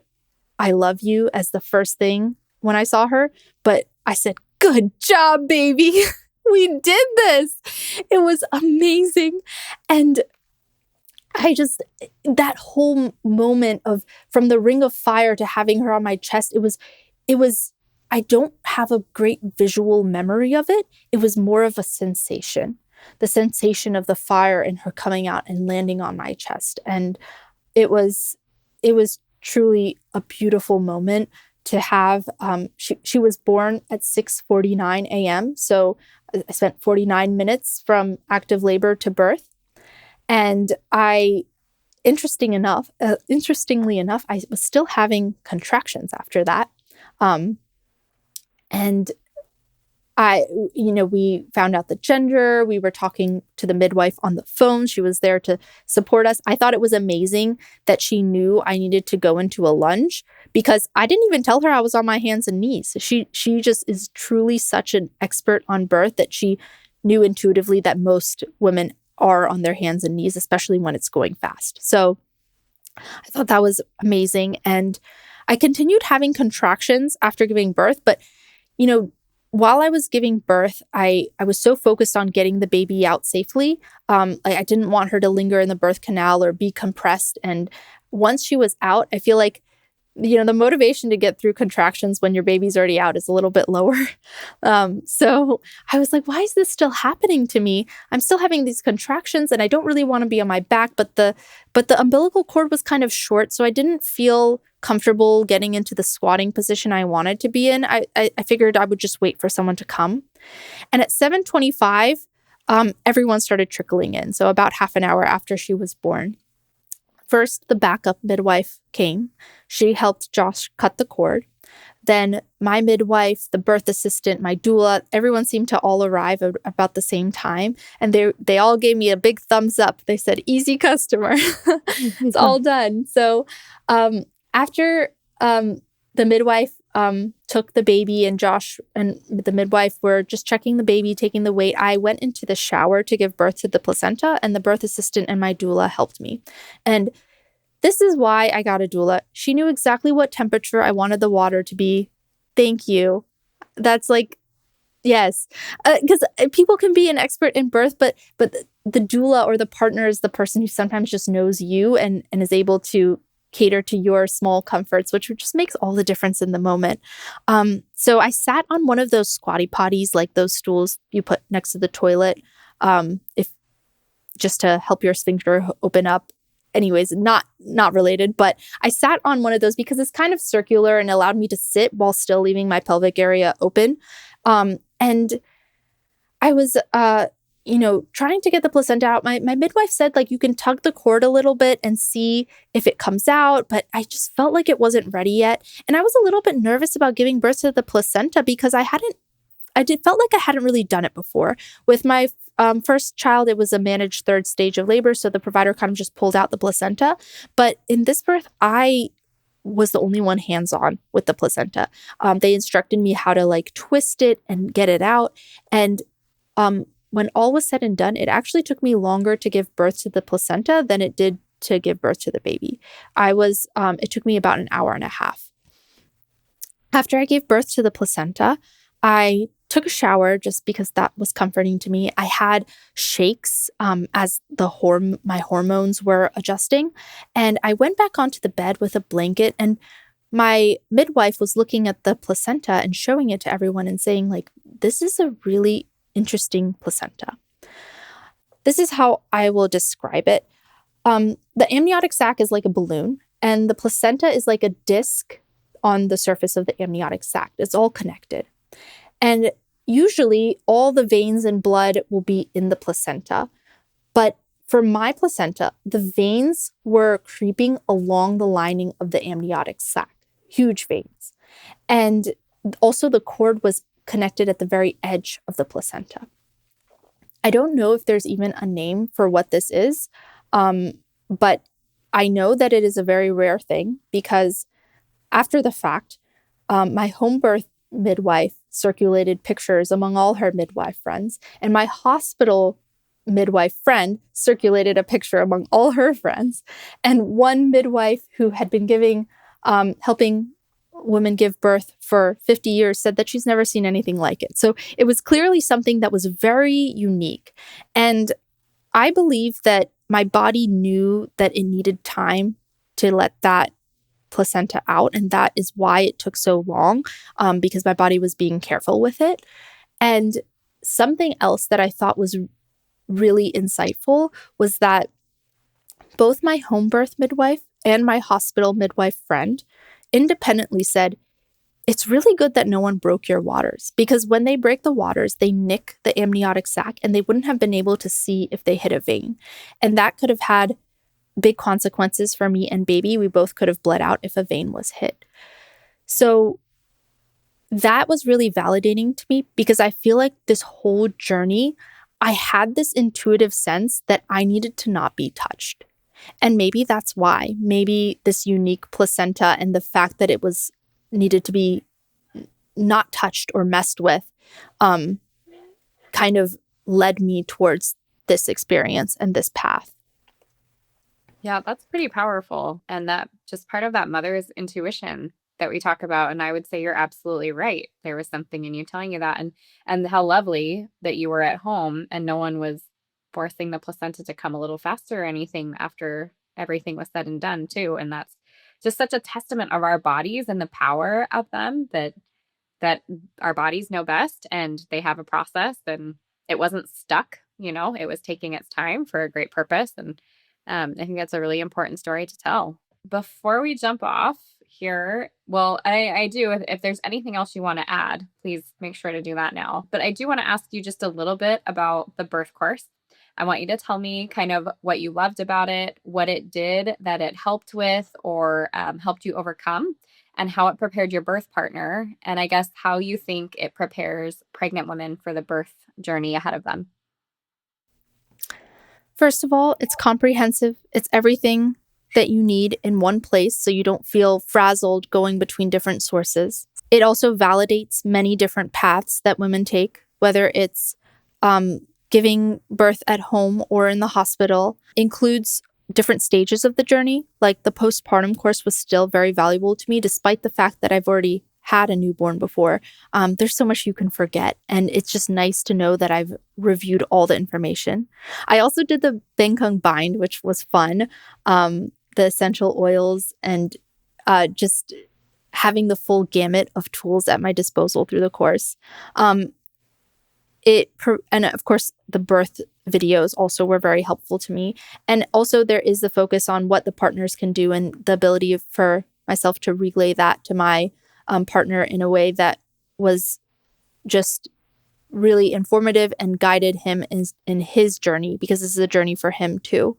I love you, as the first thing when I saw her. But I said, good job, baby. We did this. It was amazing. And that whole moment of from the ring of fire to having her on my chest, it was, I don't have a great visual memory of it. It was more of a sensation, the sensation of the fire and her coming out and landing on my chest. And it was truly a beautiful moment to have. She was born at 6:49 a.m. So I spent 49 minutes from active labor to birth. And interestingly enough, I was still having contractions after that. And we found out the gender. We were talking to the midwife on the phone. She was there to support us. I thought it was amazing that she knew I needed to go into a lunge, because I didn't even tell her I was on my hands and knees. She just is truly such an expert on birth that she knew intuitively that most women are on their hands and knees, especially when it's going fast. So I thought that was amazing. And I continued having contractions after giving birth, but while I was giving birth, I was so focused on getting the baby out safely. I didn't want her to linger in the birth canal or be compressed. And once she was out, I feel like, the motivation to get through contractions when your baby's already out is a little bit lower. So I was like, why is this still happening to me? I'm still having these contractions and I don't really want to be on my back, but the umbilical cord was kind of short. So I didn't feel comfortable getting into the squatting position I wanted to be in. I figured I would just wait for someone to come. And at 7:25, everyone started trickling in. So about half an hour after she was born. First, the backup midwife came. She helped Josh cut the cord. Then my midwife, the birth assistant, my doula, everyone seemed to all arrive at about the same time. And they all gave me a big thumbs up. They said, easy customer. It's all done. So after the midwife took the baby, and Josh and the midwife were just checking the baby, taking the weight, I went into the shower to give birth to the placenta, and the birth assistant and my doula helped me. And this is why I got a doula. She knew exactly what temperature I wanted the water to be. Thank you. That's yes. Because people can be an expert in birth, but the doula or the partner is the person who sometimes just knows you and is able to cater to your small comforts, which just makes all the difference in the moment. So I sat on one of those squatty potties, like those stools you put next to the toilet, if just to help your sphincter open up. Anyways, not related, but I sat on one of those because it's kind of circular and allowed me to sit while still leaving my pelvic area open. And I was, trying to get the placenta out. My midwife said, you can tug the cord a little bit and see if it comes out, but I just felt like it wasn't ready yet. And I was a little bit nervous about giving birth to the placenta because felt like I hadn't really done it before. With my first child, it was a managed third stage of labor, so the provider kind of just pulled out the placenta. But in this birth, I was the only one hands-on with the placenta. They instructed me how to twist it and get it out. And when all was said and done, it actually took me longer to give birth to the placenta than it did to give birth to the baby. It took me about an hour and a half. After I gave birth to the placenta, I took a shower just because that was comforting to me. I had shakes as my hormones were adjusting. And I went back onto the bed with a blanket, and my midwife was looking at the placenta and showing it to everyone and saying, this is a really interesting placenta. This is how I will describe it. The amniotic sac is like a balloon, and the placenta is like a disc on the surface of the amniotic sac. It's all connected. And, usually all the veins and blood will be in the placenta. But for my placenta, the veins were creeping along the lining of the amniotic sac, huge veins. And also the cord was connected at the very edge of the placenta. I don't know if there's even a name for what this is, but I know that it is a very rare thing because after the fact, my home birth midwife circulated pictures among all her midwife friends, and my hospital midwife friend circulated a picture among all her friends. And one midwife who had been helping women give birth for 50 years said that she's never seen anything like it. So it was clearly something that was very unique. And I believe that my body knew that it needed time to let that placenta out. And that is why it took so long, because my body was being careful with it. And something else that I thought was really insightful was that both my home birth midwife and my hospital midwife friend independently said, it's really good that no one broke your waters, because when they break the waters, they nick the amniotic sac and they wouldn't have been able to see if they hit a vein. And that could have had big consequences for me and baby. We both could have bled out if a vein was hit. So that was really validating to me, because I feel like this whole journey, I had this intuitive sense that I needed to not be touched. And maybe that's why. Maybe this unique placenta and the fact that it was needed to be not touched or messed with kind of led me towards this experience and this path. Yeah, that's pretty powerful. And that just part of that mother's intuition that we talk about. And I would say you're absolutely right. There was something in you telling you that. And how lovely that you were at home and no one was forcing the placenta to come a little faster or anything after everything was said and done too. And that's just such a testament of our bodies and the power of them, that our bodies know best and they have a process, and it wasn't stuck, it was taking its time for a great purpose. And I think that's a really important story to tell. Before we jump off here, well, I do, if there's anything else you want to add, please make sure to do that now. But I do want to ask you just a little bit about the birth course. I want you to tell me kind of what you loved about it, what it did that it helped with or helped you overcome, and how it prepared your birth partner, and I guess how you think it prepares pregnant women for the birth journey ahead of them. First of all, it's comprehensive. It's everything that you need in one place so you don't feel frazzled going between different sources. It also validates many different paths that women take, whether it's giving birth at home or in the hospital, includes different stages of the journey. Like the postpartum course was still very valuable to me, despite the fact that I've already had a newborn before. There's so much you can forget. And it's just nice to know that I've reviewed all the information. I also did the Bengkung bind, which was fun. The essential oils and just having the full gamut of tools at my disposal through the course. And of course, the birth videos also were very helpful to me. And also there is the focus on what the partners can do and the ability for myself to relay that to my partner in a way that was just really informative and guided him in his journey, because this is a journey for him too.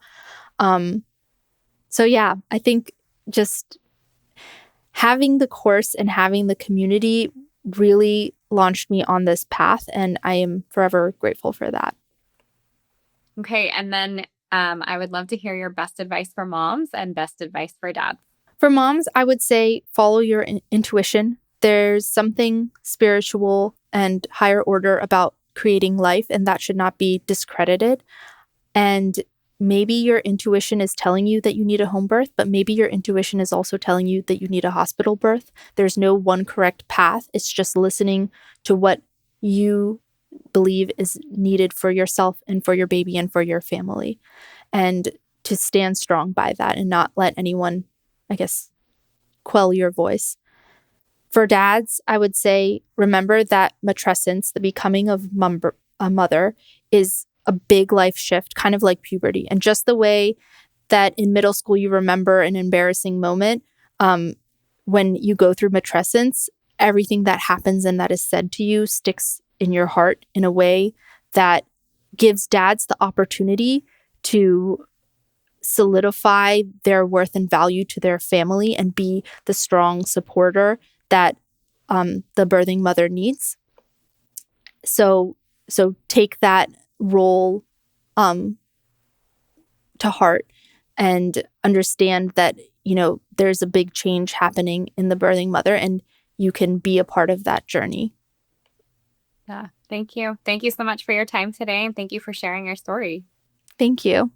So yeah, I think just having the course and having the community really launched me on this path, and I am forever grateful for that. Okay, and then I would love to hear your best advice for moms and best advice for dads. For moms, I would say follow your intuition. There's something spiritual and higher order about creating life, and that should not be discredited. And maybe your intuition is telling you that you need a home birth, but maybe your intuition is also telling you that you need a hospital birth. There's no one correct path. It's just listening to what you believe is needed for yourself and for your baby and for your family, and to stand strong by that and not let anyone, I guess, quell your voice. For dads, I would say, remember that matrescence, the becoming of a mother, is a big life shift, kind of like puberty. And just the way that in middle school you remember an embarrassing moment, when you go through matrescence, everything that happens and that is said to you sticks in your heart in a way that gives dads the opportunity to solidify their worth and value to their family and be the strong supporter that the birthing mother needs. So take that role to heart and understand that, there's a big change happening in the birthing mother and you can be a part of that journey. Yeah. Thank you. Thank you so much for your time today. And thank you for sharing your story. Thank you.